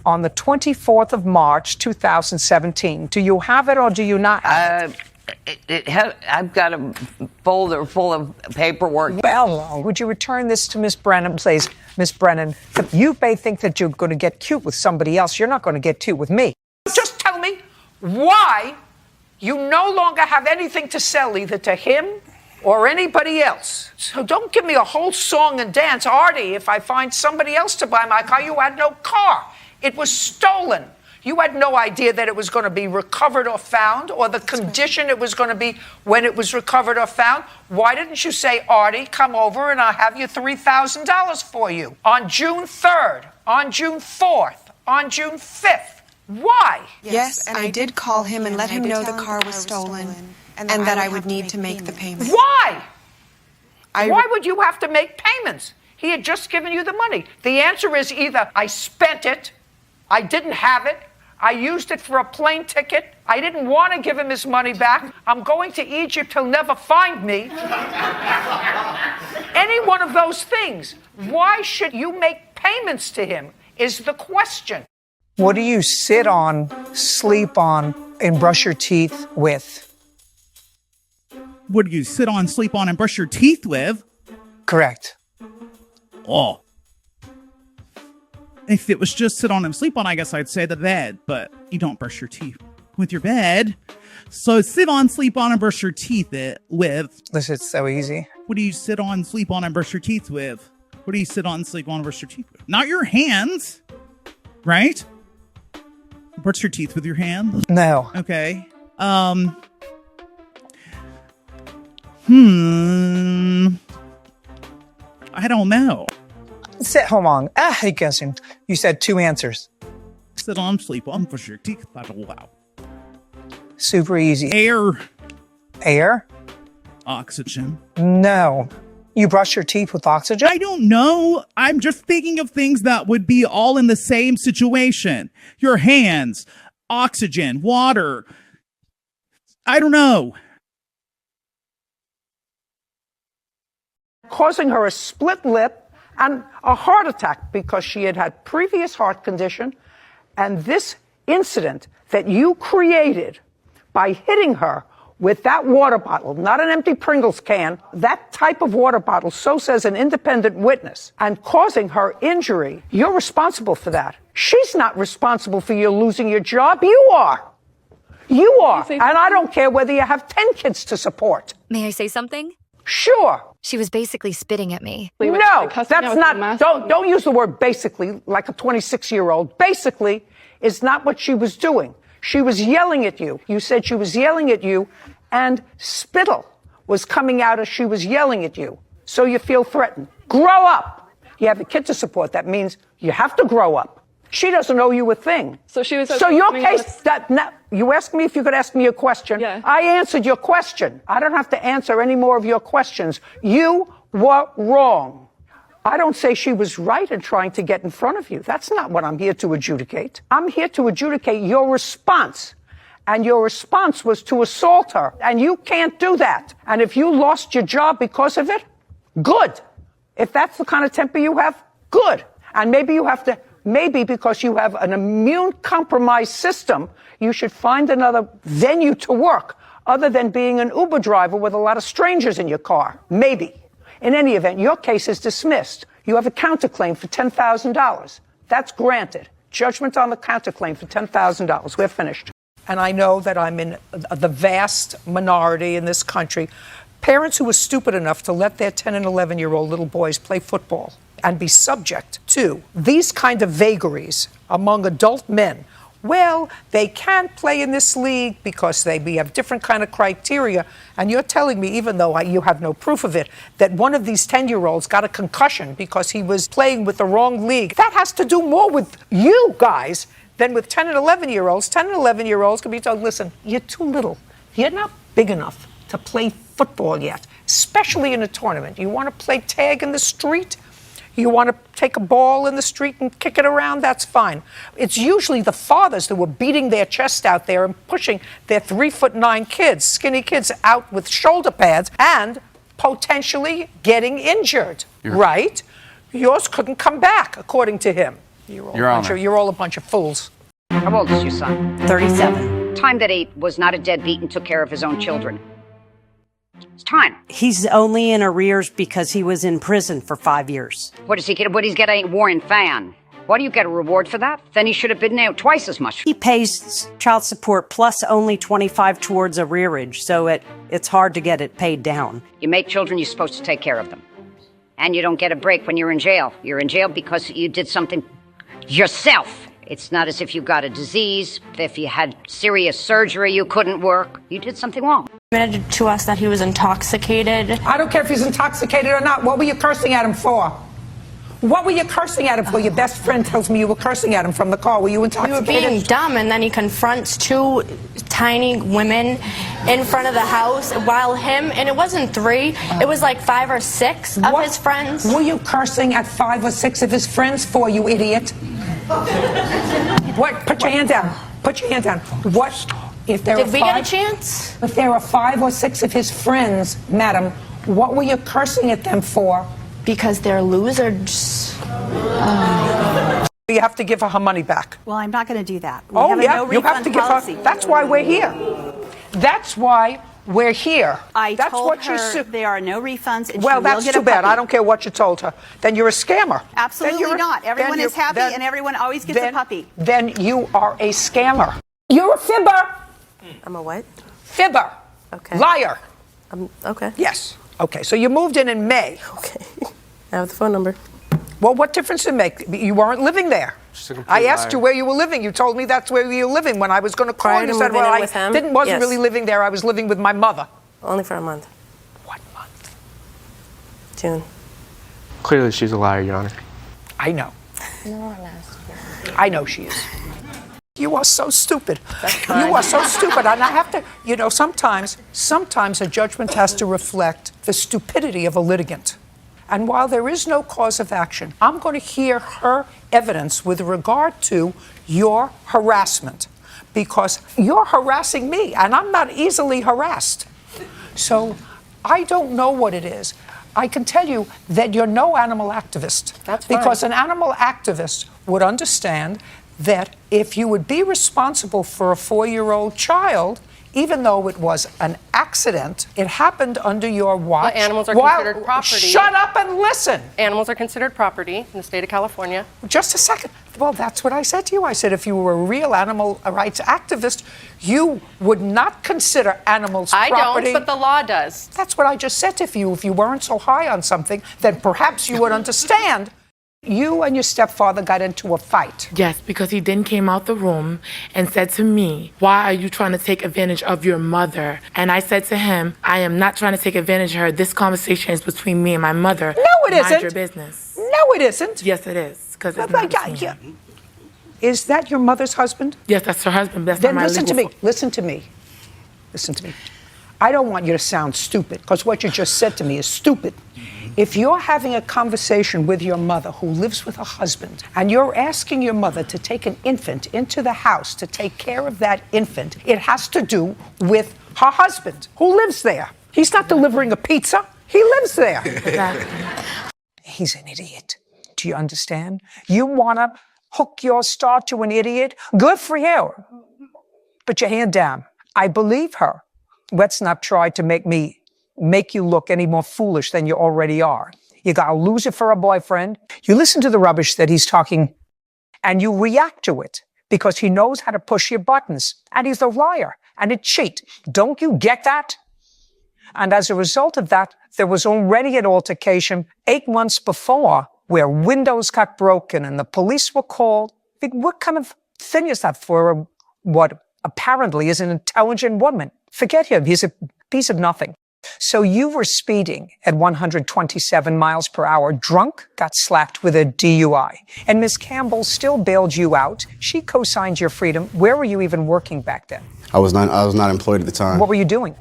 S1: on the 24th of March, 2017. Do you have it or do you not have it?
S16: I've got a folder full of paperwork.
S1: Well, would you return this to Miss Brennan, please? Miss Brennan, you may think that you're going to get cute with somebody else. You're not going to get cute with me. Just tell me why you no longer have anything to sell either to him or anybody else. So don't give me a whole song and dance. Artie, if I find somebody else to buy my car, you had no car. It was stolen. You had no idea that it was going to be recovered or found, or the condition it was going to be when it was recovered or found. Why didn't you say, Artie, come over and I'll have you $3,000 for you on June 3rd, on June 4th, on June 5th? Why?
S18: Yes, and I did call him and let him know the car was stolen and that I would need to make the payment.
S1: Why? Why would you have to make payments? He had just given you the money. The answer is either I spent it, I didn't have it, I used it for a plane ticket, I didn't want to give him his money back, I'm going to Egypt, he'll never find me. Any one of those things. Why should you make payments to him is the question. What do you sit on, sleep on, and brush your teeth with?
S22: What do you sit on, sleep on, and brush your teeth with?
S1: Correct.
S22: Oh. If it was just sit on and sleep on, I guess I'd say the bed, but you don't brush your teeth with your bed. So sit on, sleep on, and brush your teeth with.
S1: Listen, it's so easy.
S22: What do you sit on, sleep on, and brush your teeth with? What do you sit on, sleep on, and brush your teeth with? Not your hands, right? Brush your teeth with your hands?
S1: No.
S22: Okay. I don't know.
S1: Hold on. I guess you said two answers.
S22: Sit on, sleep on, brush your teeth. Wow.
S1: Super easy.
S22: Air.
S1: Air?
S22: Oxygen.
S1: No. You brush your teeth with oxygen?
S22: I don't know. I'm just thinking of things that would be all in the same situation. Your hands, oxygen, water. I don't know.
S3: Causing her a split lip and a heart attack because she had had previous heart condition, and this incident that you created by hitting her with that water bottle, not an empty Pringles can, that type of water bottle, so says an independent witness, and causing her injury, you're responsible for that. She's not responsible for you losing your job. You are. You are. And I don't care whether you have 10 kids to support.
S4: May I say something?
S3: Sure.
S4: She was basically spitting at me.
S3: No, that's not, don't use the word basically like a 26-year-old. Basically is not what she was doing. She was yelling at you. You said she was yelling at you, and spittle was coming out as she was yelling at you. So you feel threatened. Grow up. You have a kid to support. That means you have to grow up. She doesn't owe you a thing.
S6: So she was.
S3: So your case, you asked me if you could ask me a question.
S6: Yeah.
S3: I answered your question. I don't have to answer any more of your questions. You were wrong. I don't say she was right in trying to get in front of you. That's not what I'm here to adjudicate. I'm here to adjudicate your response. And your response was to assault her. And you can't do that. And if you lost your job because of it, good. If that's the kind of temper you have, good. And maybe because you have an immune compromised system, you should find another venue to work other than being an Uber driver with a lot of strangers in your car. Maybe. In any event, your case is dismissed. You have a counterclaim for $10,000. That's granted. Judgment on the counterclaim for $10,000. We're finished. And I know that I'm in the vast minority in this country. Parents who are stupid enough to let their 10 and 11-year-old little boys play football and be subject to these kind of vagaries among adult men. Well, they can't play in this league because we have different kind of criteria. And you're telling me, even though you have no proof of it, that one of these 10-year-olds got a concussion because he was playing with the wrong league. That has to do more with you guys than with 10 and 11-year-olds. 10 and 11-year-olds can be told, listen, you're too little. You're not big enough to play football yet, especially in a tournament. You want to play tag in the street? You want to take a ball in the street and kick it around? That's fine. It's usually the fathers who are beating their chest out there and pushing their 3'9" kids, skinny kids, out with shoulder pads and potentially getting injured, right? Yours couldn't come back, according to him. You're all a bunch of fools.
S12: How old is your son?
S13: 37.
S12: Time that he was not a deadbeat and took care of his own children. It's time.
S13: He's only in arrears because he was in prison for 5 years.
S12: What does he get? What he's get a warring fan? Why do you get a reward for that? Then he should have been out twice as much.
S13: He pays child support plus only $25 towards arrearage, so it's hard to get it paid down.
S12: You make children, you're supposed to take care of them. And you don't get a break when you're in jail. You're in jail because you did something yourself. It's not as if you got a disease. If you had serious surgery, you couldn't work. You did something wrong.
S8: Admitted to us that he was intoxicated.
S3: I don't care if he's intoxicated or not. What were you cursing at him for? What were you cursing at him for? Your best friend tells me you were cursing at him from the car. Were you intoxicated?
S8: We were being dumb, and then he confronts two tiny women in front of the house while and it wasn't 3, it was like 5 or 6 of his friends.
S3: Were you cursing at 5 or 6 of his friends for, you idiot? What? Put your hand down. Put your hand down. What? If there
S8: Did we get a chance?
S3: If there are 5 or 6 of his friends, madam, what were you cursing at them for?
S8: Because they're losers.
S3: You have to give her money back.
S19: Well, I'm not going to do that. We
S3: Oh,
S19: have a
S3: yeah,
S19: no
S3: you have to give
S19: policy.
S3: her. That's why we're here. That's why we're here.
S19: That's
S3: told
S19: what
S3: her
S19: there are no refunds. And
S3: well,
S19: she
S3: that's
S19: will get
S3: too
S19: a
S3: bad.
S19: puppy.
S3: I don't care what you told her. Then you're a scammer.
S19: Absolutely not. Everyone is happy, and everyone always gets a puppy.
S3: Then you are a scammer. You're a fibber.
S2: I'm a what?
S1: Fibber.
S2: Okay.
S1: Liar.
S2: Okay.
S1: Yes. Okay, so you moved in May.
S2: Okay. I have the phone number.
S1: Well, what difference did it make? You weren't living there. I asked you where you were living. You told me that's where you were living. When I was going to call, you said, well, I wasn't really living there. I was living with my mother.
S2: Only for a month.
S1: What month?
S2: June.
S5: Clearly, she's a liar, Your Honor.
S1: I know. I know she is. You are so stupid. You are so stupid. And I have to, you know, sometimes a judgment has to reflect the stupidity of a litigant. And while there is no cause of action, I'm going to hear her evidence with regard to your harassment, because you're harassing me, and I'm not easily harassed. So I don't know what it is. I can tell you that you're no animal activist.
S2: That's fine.
S1: Because an animal activist would understand that if you would be responsible for a 4-year-old child, even though it was an accident, it happened under your watch.
S2: But animals are considered property.
S1: Shut up and listen.
S2: Animals are considered property in the state of California.
S1: Just a second. Well, that's what I said to you. I said if you were a real animal rights activist, you would not consider animals property.
S2: I don't, but the law does.
S1: That's what I just said to you. If you weren't so high on something, then perhaps you would understand. You and your stepfather got into a fight.
S28: Yes, because he then came out the room and said to me, why are you trying to take advantage of your mother? And I said to him, I am not trying to take advantage of her. This conversation is between me and my mother.
S1: No, it isn't.
S28: Mind your business.
S1: No, it isn't.
S28: Yes, it is. Because it's not between me.
S1: Is that your mother's husband?
S28: Yes, that's her husband. That's
S1: Then
S28: not my
S1: listen to me.
S28: legal
S1: Listen to me. Listen to me. I don't want you to sound stupid, because what you just said to me is stupid. If you're having a conversation with your mother who lives with her husband, and you're asking your mother to take an infant into the house to take care of that infant, it has to do with her husband who lives there. He's not delivering a pizza. He lives there. He's an idiot. Do you understand? You want to hook your star to an idiot? Good for you. Put your hand down. I believe her. Let's not try to make you look any more foolish than you already are. You got a loser for a boyfriend. You listen to the rubbish that he's talking, and you react to it because he knows how to push your buttons, and he's a liar and a cheat. Don't you get that? And as a result of that, there was already an altercation 8 months before where windows got broken and the police were called. What kind of thing is that for what apparently is an intelligent woman? Forget him. He's a piece of nothing. So you were speeding at 127 miles per hour, drunk, got slapped with a DUI. And Ms. Campbell still bailed you out. She co-signed your freedom. Where were you even working back then?
S6: I was not employed at the time.
S1: What were you doing?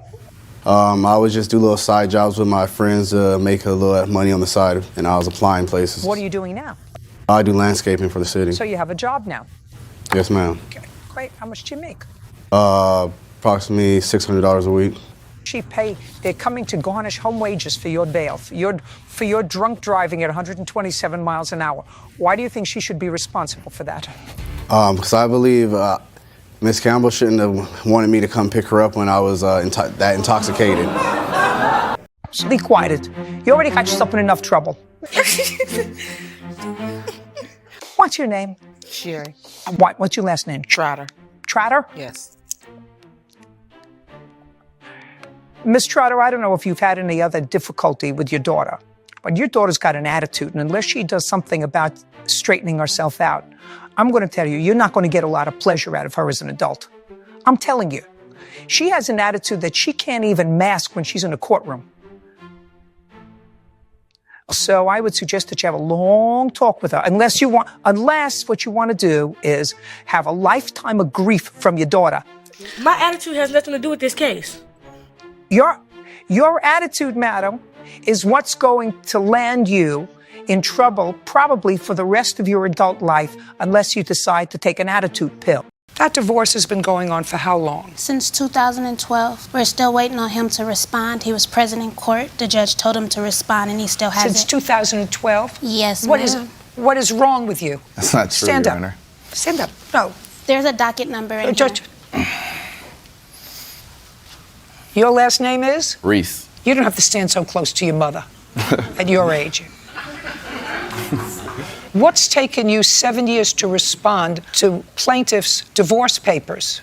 S6: I would just do little side jobs with my friends to make a little money on the side, and I was applying places.
S1: What are you doing now?
S6: I do landscaping for the city.
S1: So you have a job now?
S6: Yes, ma'am.
S1: Okay, great. How much do you make?
S6: Approximately $600 a week.
S1: They're coming to garnish home wages for your bail, for your drunk driving at 127 miles an hour. Why do you think she should be responsible for that?
S6: Because I believe Miss Campbell shouldn't have wanted me to come pick her up when I was that intoxicated.
S1: So be quiet. You already got yourself in enough trouble. What's your name?
S17: Sherry.
S1: What's your last name?
S17: Trotter.
S1: Trotter?
S17: Yes.
S1: Miss Trotter, I don't know if you've had any other difficulty with your daughter, but your daughter's got an attitude, and unless she does something about straightening herself out, I'm going to tell you, you're not going to get a lot of pleasure out of her as an adult. I'm telling you. She has an attitude that she can't even mask when she's in a courtroom. So I would suggest that you have a long talk with her, unless what you want to do is have a lifetime of grief from your daughter.
S17: My attitude has nothing to do with this case.
S1: Your attitude, madam, is what's going to land you in trouble probably for the rest of your adult life unless you decide to take an attitude pill. That divorce has been going on for how long?
S21: Since 2012. We're still waiting on him to respond. He was present in court. The judge told him to respond, and he still hasn't.
S1: Since 2012?
S21: Yes,
S1: What is wrong with you?
S6: That's not true,
S1: Stand
S6: Your
S1: up.
S6: Honor.
S1: Stand up. No.
S21: There's a docket number in
S1: Judge.
S21: here.
S1: Your last name is?
S6: Reese.
S1: You don't have to stand so close to your mother at your age. What's taken you 7 years to respond to plaintiff's divorce papers?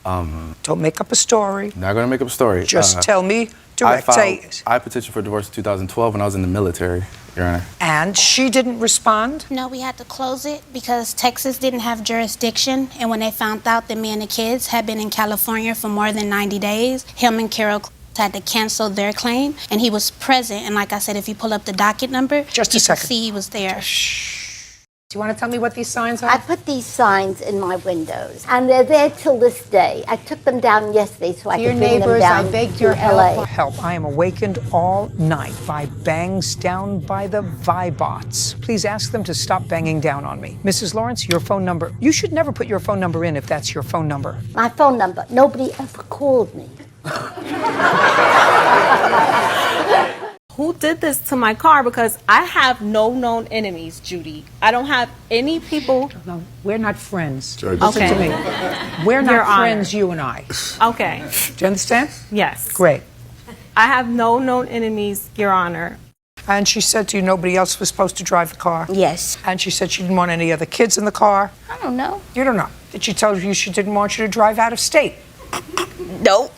S1: Don't make up a story.
S9: Not gonna make up a story.
S1: Just tell me direct.
S9: I petitioned for divorce in 2012 when I was in the military, Your Honor.
S1: And she didn't respond?
S21: No, we had to close it because Texas didn't have jurisdiction. And when they found out that me and the kids had been in California for more than 90 days, him and Carol had to cancel their claim. And he was present. And like I said, if you pull up the docket number,
S1: just a second,
S21: can see he was there.
S1: Do you want to tell me what these signs are?
S11: I put these signs in my windows, and they're there till this day. I took them down yesterday so I could bring them down to LA.
S1: Help. I am awakened all night by bangs down by the Vibots. Please ask them to stop banging down on me. Mrs. Lawrence, your phone number. You should never put your phone number in if that's your phone number.
S11: My phone number. Nobody ever called me.
S20: Who did this to my car? Because I have no known enemies, Judy. I don't have any people.
S1: No, we're not friends.
S20: Okay.
S1: Listen to me. We're
S20: Your
S1: not
S20: Honor.
S1: friends, you and I.
S20: Okay.
S1: Do you understand?
S20: Yes.
S1: Great.
S20: I have no known enemies, Your Honor.
S1: And she said to you nobody else was supposed to drive the car?
S11: Yes.
S1: And she said she didn't want any other kids in the car?
S11: I don't know.
S1: You don't know. Did she tell you she didn't want you to drive out of state?
S11: No.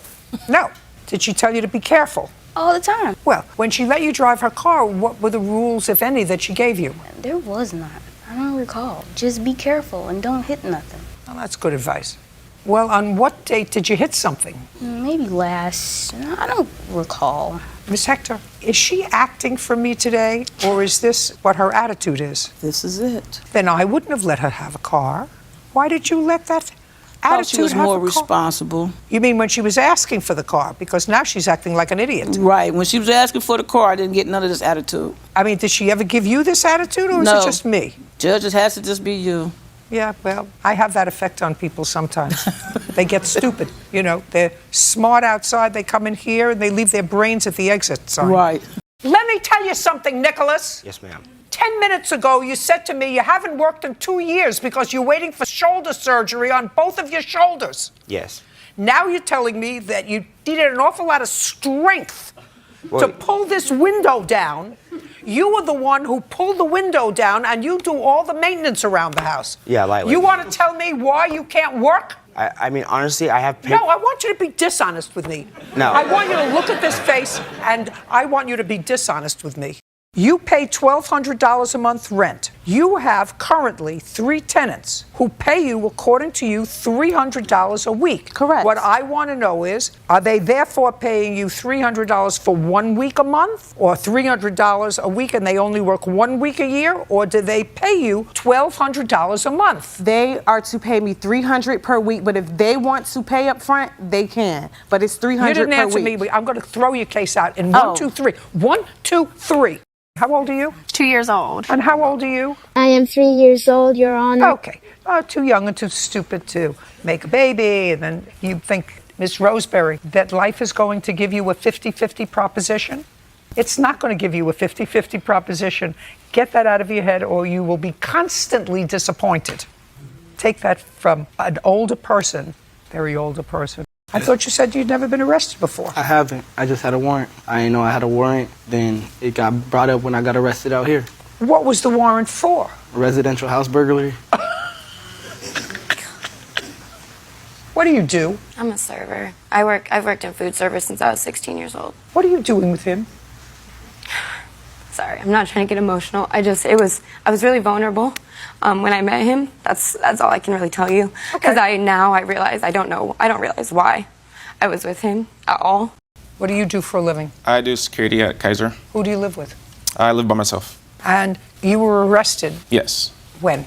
S1: No. Did she tell you to be careful?
S11: All the time.
S1: Well, when she let you drive her car, what were the rules, if any, that she gave you?
S11: There was not. I don't recall. Just be careful and don't hit nothing.
S1: Well, that's good advice. Well, on what date did you hit something?
S11: Maybe last. I don't recall.
S1: Miss Hector, is she acting for me today, or is this what her attitude is?
S23: This is it.
S1: Then I wouldn't have let her have a car. Why did you let that attitude
S23: She was
S1: have
S23: more
S1: a car?
S23: responsible.
S1: You mean when she was asking for the car? Because now she's acting like an idiot.
S23: Right. When she was asking for the car, I didn't get none of this attitude.
S1: I mean, did she ever give you this attitude, or is
S23: No.
S1: it just me?
S23: Judge, it has to just be you.
S1: Yeah, well, I have that effect on people sometimes. They get stupid, you know. They're smart outside, they come in here, and they leave their brains at the exit sign.
S23: Right.
S1: Let me tell you something, Nicholas.
S9: Yes, ma'am.
S1: 10 minutes ago, you said to me you haven't worked in 2 years because you're waiting for shoulder surgery on both of your shoulders.
S9: Yes.
S1: Now you're telling me that you needed an awful lot of strength to
S9: Well-
S1: pull this window down. You were the one who pulled the window down, and you do all the maintenance around the house.
S9: Yeah, lightly.
S1: You want to tell me why you can't work?
S9: I mean, honestly, I have.
S1: No, I want you to be dishonest with me.
S9: No.
S1: I want you to look at this face, and I want you to be dishonest with me. You pay $1,200 a month rent. You have currently 3 tenants who pay you, according to you, $300 a week.
S23: Correct.
S1: What I want to know is, are they therefore paying you $300 for 1 week a month, or $300 a week and they only work 1 week a year, or do they pay you $1,200 a month?
S24: They are to pay me $300 per week, but if they want to pay up front, they can. But it's $300 per week.
S1: You didn't answer me. I'm going to throw your case out in 1, 2, 3. 1, 2, 3. How old are you?
S21: 2 years old.
S1: And how old are you?
S21: I am 3 years old, Your Honor.
S1: Okay. Too young and too stupid to make a baby. And then you think, Miss Roseberry, that life is going to give you a 50-50 proposition? It's not going to give you a 50-50 proposition. Get that out of your head, or you will be constantly disappointed. Take that from an older person, very older person. I thought you said you'd never been arrested before.
S5: I haven't. I just had a warrant. I didn't know I had a warrant. Then it got brought up when I got arrested out here.
S1: What was the warrant for?
S5: Residential house burglary.
S1: What do you do?
S25: I'm a server. I've worked in food service since I was 16 years old.
S1: What are you doing with him?
S25: Sorry, I'm not trying to get emotional. I was really vulnerable when I met him. That's all I can really tell you. Because I realize I don't realize why I was with him at all.
S1: What do you do for a living?
S26: I do security at Kaiser.
S1: Who do you live with?
S26: I live by myself.
S1: And you were arrested
S26: Yes.
S1: when?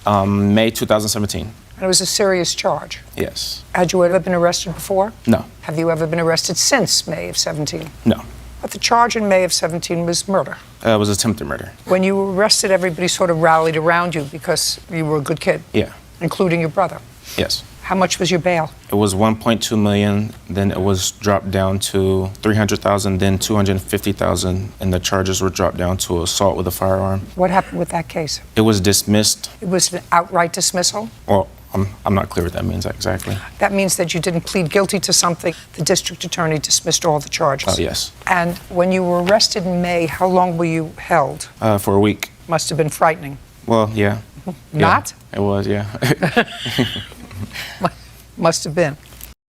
S26: May 2017.
S1: And it was a serious charge.
S26: Yes.
S1: Had you ever been arrested before?
S26: No.
S1: Have you ever been arrested since May of 17?
S26: No.
S1: But the charge in May of 17 was murder.
S26: It was attempted murder.
S1: When you were arrested, everybody sort of rallied around you because you were a good kid,
S26: Yeah.
S1: including your brother.
S26: Yes.
S1: How much was your bail?
S26: It was 1.2 million. Then it was dropped down to 300,000. Then 250,000, and the charges were dropped down to assault with a firearm.
S1: What happened with that case?
S26: It was dismissed.
S1: It was an outright dismissal?
S26: Well, I'm not clear what that means exactly.
S1: That means that you didn't plead guilty to something. The district attorney dismissed all the charges.
S26: Oh, yes.
S1: And when you were arrested in May, how long were you held?
S26: For a week.
S1: Must have been frightening.
S26: Well, yeah.
S1: Not?
S26: Yeah, it was, yeah.
S1: Must have been.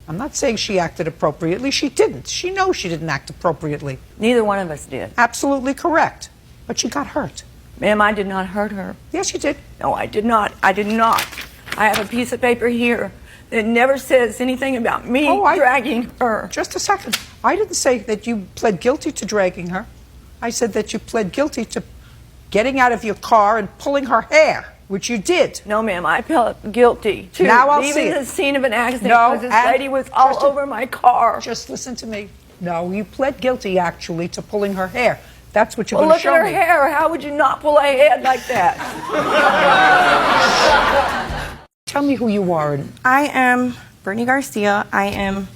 S3: I'm not saying she acted appropriately. She didn't. She knows she didn't act appropriately.
S7: Neither one of us did.
S3: Absolutely correct. But she got hurt.
S7: Ma'am, I did not hurt her.
S3: Yes, you did.
S7: No, I did not. I did not. I have a piece of paper here that never says anything about me dragging her.
S3: Just a second. I didn't say that you pled guilty to dragging her. I said that you pled guilty to getting out of your car and pulling her hair, which you did.
S7: No, ma'am, I felt guilty to
S3: now I'll see
S7: leaving
S3: it.
S7: the scene of an accident
S3: No,
S7: because this lady was all over my car.
S3: Just listen to me. No, you pled guilty, actually, to pulling her hair. That's what you're
S7: Well,
S3: going to
S7: look
S3: show
S7: at her
S3: me.
S7: hair. How would you not pull a head like that?
S3: Tell me who you are.
S8: I am Brittany Garcia. I am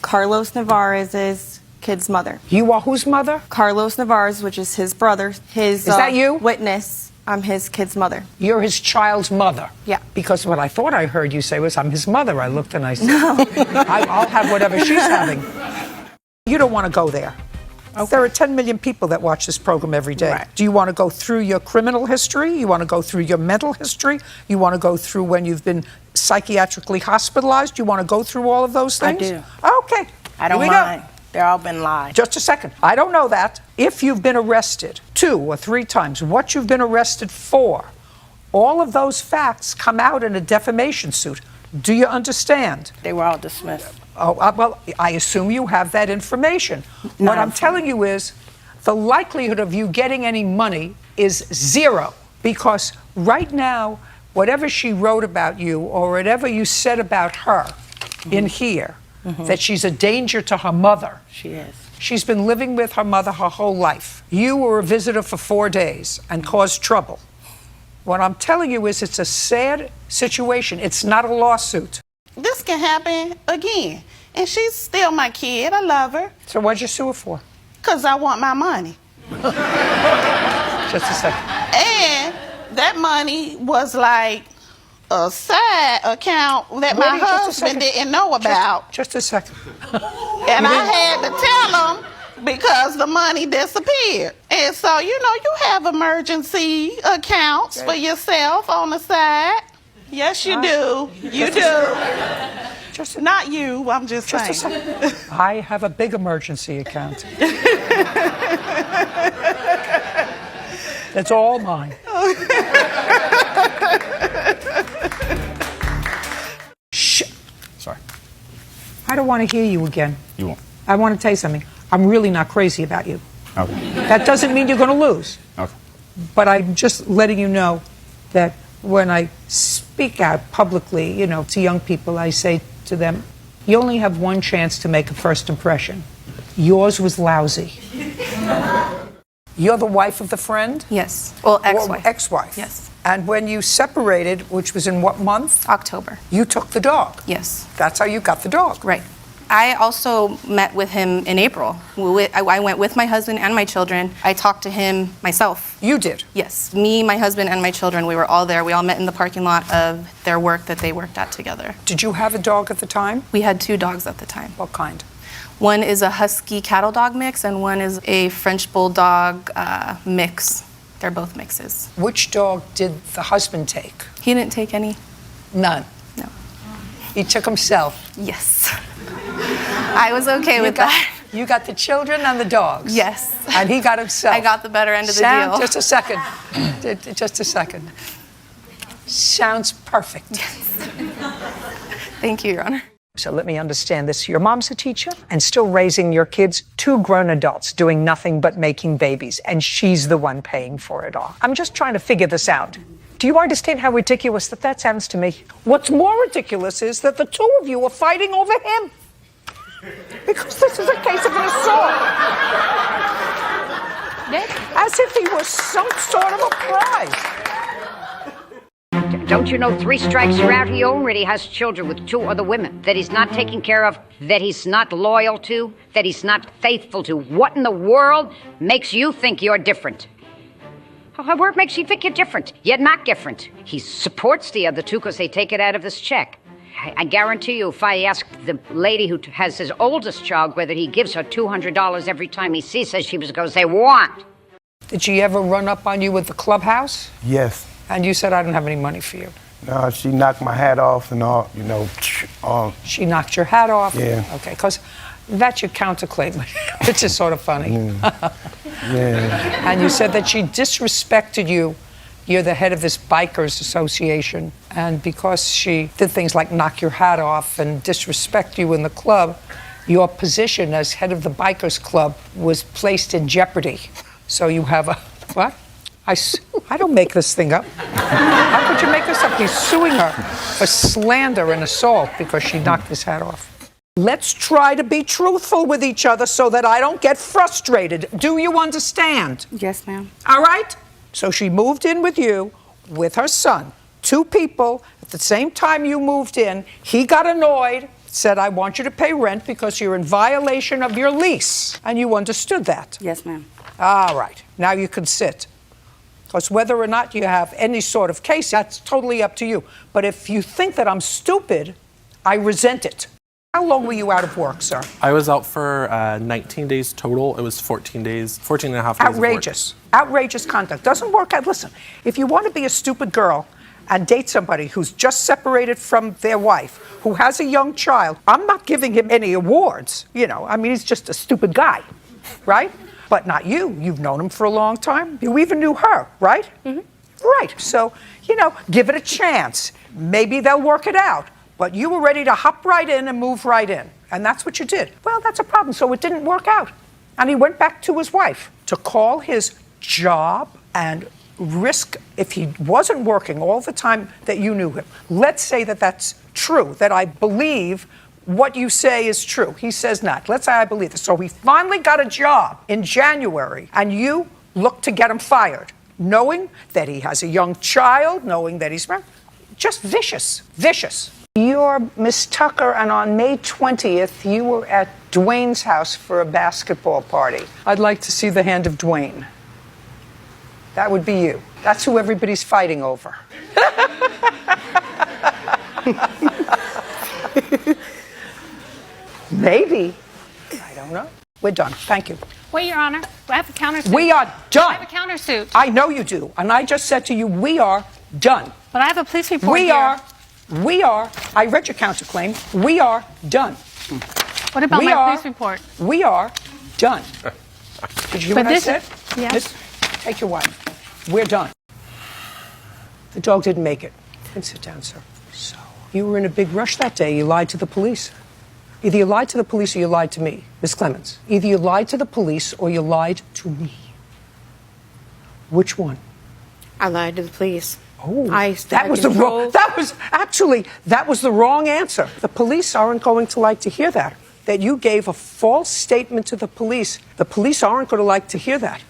S8: Carlos Navarez's kid's mother.
S3: You are whose mother?
S8: Carlos Navarez, which is his brother. Is
S3: that you?
S8: Witness. I'm his kid's mother.
S3: You're his child's mother?
S8: Yeah.
S3: Because what I thought I heard you say was, I'm his mother. I looked and I said, no. I'll have whatever she's having. You don't want to go there. Okay. There are 10 million people that watch this program every day.
S8: Right.
S3: Do you want to go through your criminal history? You want to go through your mental history? You want to go through when you've been psychiatrically hospitalized? You want to go through all of those things?
S24: I do.
S3: Okay.
S24: I don't
S3: Here we
S24: mind.
S3: go.
S24: They're all been lied.
S3: Just a second. I don't know that. If you've been arrested 2 or 3 times, what you've been arrested for, all of those facts come out in a defamation suit. Do you understand?
S24: They were all dismissed.
S3: Oh, well, I assume you have that information. What I'm telling you is the likelihood of you getting any money is 0, because right now, whatever she wrote about you or whatever you said about her in here, that she's a danger to her mother.
S24: She is.
S3: She's been living with her mother her whole life. You were a visitor for 4 days and caused trouble. What I'm telling you is it's a sad situation. It's not a lawsuit.
S10: This can happen again. And she's still my kid. I love her.
S3: So what'd you sue her for?
S10: Because I want my money.
S3: Just a second.
S10: And that money was like a side account that my husband didn't know about.
S3: Just a second.
S10: And I had to tell him because the money disappeared. And so, you know, you have emergency accounts for yourself on the side. Yes, you do. You do. Not you, I'm just saying.
S3: A second. I have a big emergency account. That's all mine. Shh.
S9: Sorry.
S3: I don't want to hear you again.
S9: You won't.
S3: I want to tell you something. I'm really not crazy about you.
S9: Okay.
S3: That doesn't mean you're going to lose.
S9: Okay.
S3: But I'm just letting you know that when I speak out publicly, you know, to young people, I say to them, you only have one chance to make a first impression. Yours was lousy. You're the wife of the friend?
S8: Yes. Well, ex-wife.
S3: Or ex-wife.
S8: Yes.
S3: And when you separated, which was in what month?
S8: October.
S3: You took the dog.
S8: Yes.
S3: That's how you got the dog.
S8: Right. I also met with him in April. I went with my husband and my children. I talked to him myself.
S3: You did?
S8: Yes. Me, my husband, and my children, we were all there. We all met in the parking lot of their work that they worked at together.
S3: Did you have a dog at the time?
S8: We had 2 dogs at the time.
S3: What kind?
S8: One is a husky cattle dog mix, and one is a French bulldog mix. They're both mixes.
S3: Which dog did the husband take?
S8: He didn't take any.
S3: None?
S8: No.
S3: He took himself?
S8: Yes. I was okay with that.
S3: You got the children and the dogs?
S8: Yes.
S3: And he got himself?
S8: I got the better end of the
S3: Sound,
S8: deal.
S3: just a second. Just a second. Sounds perfect.
S8: Yes. Thank you, Your Honor.
S1: So let me understand this. Your mom's a teacher and still raising your kids, 2 grown adults doing nothing but making babies, and she's the one paying for it all. I'm just trying to figure this out. Do you understand how ridiculous that sounds to me?
S3: What's more ridiculous is that the 2 of you are fighting over him. Because this is a case of an assault. As if he was some sort of a prize.
S12: Don't you know 3 strikes you're out? He already has children with 2 other women that he's not taking care of, that he's not loyal to, that he's not faithful to. What in the world makes you think you're different? What makes you think you're different? You're not different. He supports the other 2 because they take it out of his check. I guarantee you, if I ask the lady who has his oldest child whether he gives her $200 every time he sees her, she was going to say, what?
S3: Did she ever run up on you at the clubhouse?
S9: Yes.
S3: And you said, I don't have any money for you.
S4: She knocked my hat off and all,
S1: She knocked your hat off?
S4: Yeah.
S1: Okay, because that's your counterclaim, which is sort of funny.
S4: Yeah.
S1: And you said that she disrespected you. You're the head of this bikers association, and because she did things like knock your hat off and disrespect you in the club, your position as head of the bikers club was placed in jeopardy. So you have a, what? I don't make this thing up. How could you make this up? He's suing her for slander and assault because she knocked his hat off. Let's try to be truthful with each other so that I don't get frustrated. Do you understand?
S25: Yes, ma'am.
S1: All right? So she moved in with you, with her son. 2 people, at the same time you moved in, he got annoyed, said, I want you to pay rent because you're in violation of your lease. And you understood that?
S25: Yes, ma'am.
S1: All right. Now you can sit. Because whether or not you have any sort of case, that's totally up to you. But if you think that I'm stupid, I resent it. How long were you out of work, sir?
S13: I was out for 19 days total. It was 14 days, 14 and a half days
S1: Outrageous. Outrageous conduct. Doesn't work out. Listen, if you want to be a stupid girl and date somebody who's just separated from their wife, who has a young child, I'm not giving him any awards. He's just a stupid guy, right? But not you. You've known him for a long time. You even knew her, right? Mm-hmm. Right. So, give it a chance. Maybe they'll work it out. But you were ready to hop right in and move right in. And that's what you did. Well, that's a problem. So it didn't work out. And he went back to his wife to call his job and risk, if he wasn't working all the time that you knew him. Let's say that that's true, that I believe what you say is true. He says not. Let's say I believe it. So he finally got a job in January, and you looked to get him fired, knowing that he has a young child, knowing that he's just vicious, vicious. You're Miss Tucker, and on May 20th, you were at Dwayne's house for a basketball party. I'd like to see the hand of Dwayne. That would be you. That's who everybody's fighting over. Maybe. I don't know. We're done. Thank you.
S21: Wait, Your Honor. I have a countersuit.
S1: We are done.
S21: I have a countersuit.
S1: I know you do. And I just said to you, we are done.
S21: But I have a police report
S1: We
S21: here.
S1: are, I read your counterclaim. We are done.
S21: What about my police report?
S1: We are done. Did you hear what I said?
S21: Yes.
S1: Take your wife. We're done. The dog didn't make it. Sit down, sir. So, you were in a big rush that day. You lied to the police. Either you lied to the police or you lied to me, Miss Clemens. Either you lied to the police or you lied to me. Which one?
S25: I lied to the police.
S1: Oh, that was the wrong answer. The police aren't going to like to hear that. That you gave a false statement to the police. The police aren't going to like to hear that.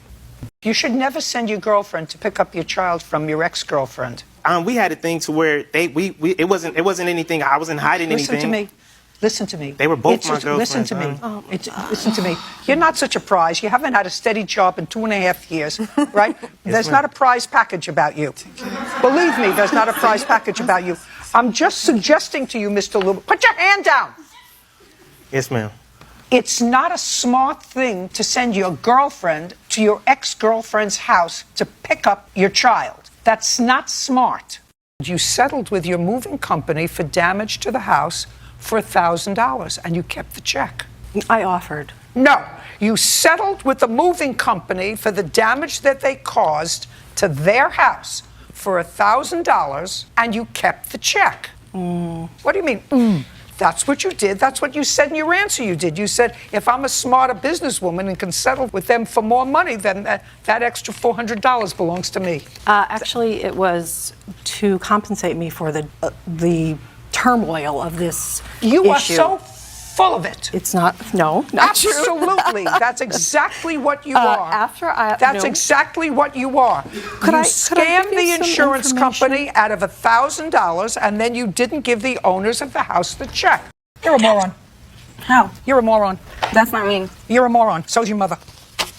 S1: You should never send your girlfriend to pick up your child from your ex-girlfriend.
S14: We had a thing to where it wasn't anything. I wasn't hiding anything.
S1: Listen to me.
S14: They were both my girlfriends.
S1: Listen to me. Listen to me. You're not such a prize. You haven't had a steady job in 2.5 years, right? There's not a prize package about you. Believe me, there's not a prize package about you. I'm just suggesting to you, Mr. Lubin, put your hand down.
S14: Yes, ma'am.
S1: It's not a smart thing to send your girlfriend to your ex-girlfriend's house to pick up your child. That's not smart. You settled with your moving company for damage to the house for $1,000, and you kept the check.
S15: I offered.
S1: No, you settled with the moving company for the damage that they caused to their house for $1,000, and you kept the check. What do you mean? That's what you did. That's what you said in your answer you did. You said, if I'm a smarter businesswoman and can settle with them for more money, then that extra $400 belongs to me.
S15: Actually, it was to compensate me for the turmoil of this
S1: You
S15: issue.
S1: are so full of it.
S15: It's not true.
S1: Absolutely. That's exactly what you are. That's exactly what you are. You scammed the insurance company out of $1,000, and then you didn't give the owners of the house the check. You're a moron.
S15: How?
S1: You're a moron.
S15: That's not me.
S1: You're a moron. So's your mother.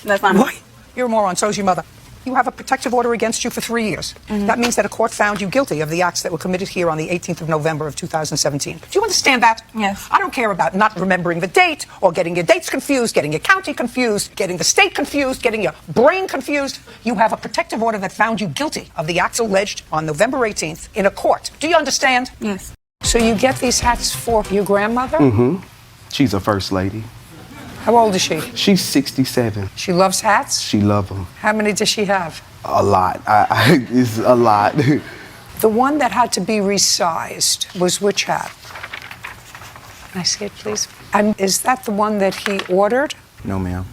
S15: That's not me.
S1: You're a moron. So's your mother. You have a protective order against you for 3 years. That means that a court found you guilty of the acts that were committed here on the 18th of November of 2017. Do you understand that?
S8: Yes.
S1: I don't care about not remembering the date or getting your dates confused, getting your county confused, getting the state confused, getting your brain confused. You have a protective order that found you guilty of the acts alleged on November 18th in a court. Do you understand?
S8: Yes.
S1: So you get these hats for your grandmother?
S4: She's a first lady.
S1: How old is she?
S4: She's 67.
S1: She loves hats?
S4: She loves them.
S1: How many does she have?
S4: A lot. It's a lot.
S1: The one that had to be resized was which hat? Can I see it, please? And is that the one that he ordered?
S4: No, ma'am.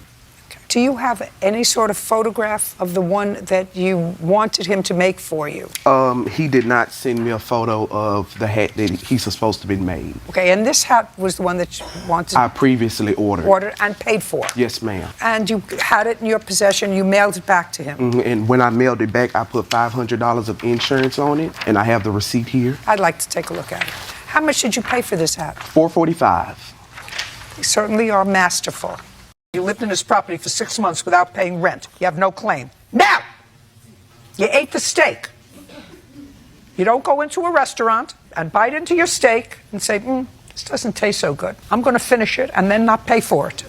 S1: Do you have any sort of photograph of the one that you wanted him to make for you?
S4: He did not send me a photo of the hat that he's supposed to be made.
S1: Okay, and this hat was the one that you wanted?
S4: I previously ordered.
S1: Ordered and paid for?
S4: Yes, ma'am.
S1: And you had it in your possession, you mailed it back to him?
S4: And when I mailed it back, I put $500 of insurance on it, and I have the receipt here.
S1: I'd like to take a look at it. How much did you pay for this hat?
S4: $445.
S1: They certainly are masterful. You lived in this property for 6 months without paying rent. You have no claim. Now, you ate the steak. You don't go into a restaurant and bite into your steak and say, this doesn't taste so good. I'm going to finish it and then not pay for it.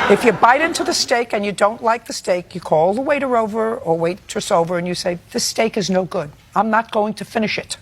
S1: If you bite into the steak and you don't like the steak, you call the waiter over or waitress over and you say, this steak is no good. I'm not going to finish it.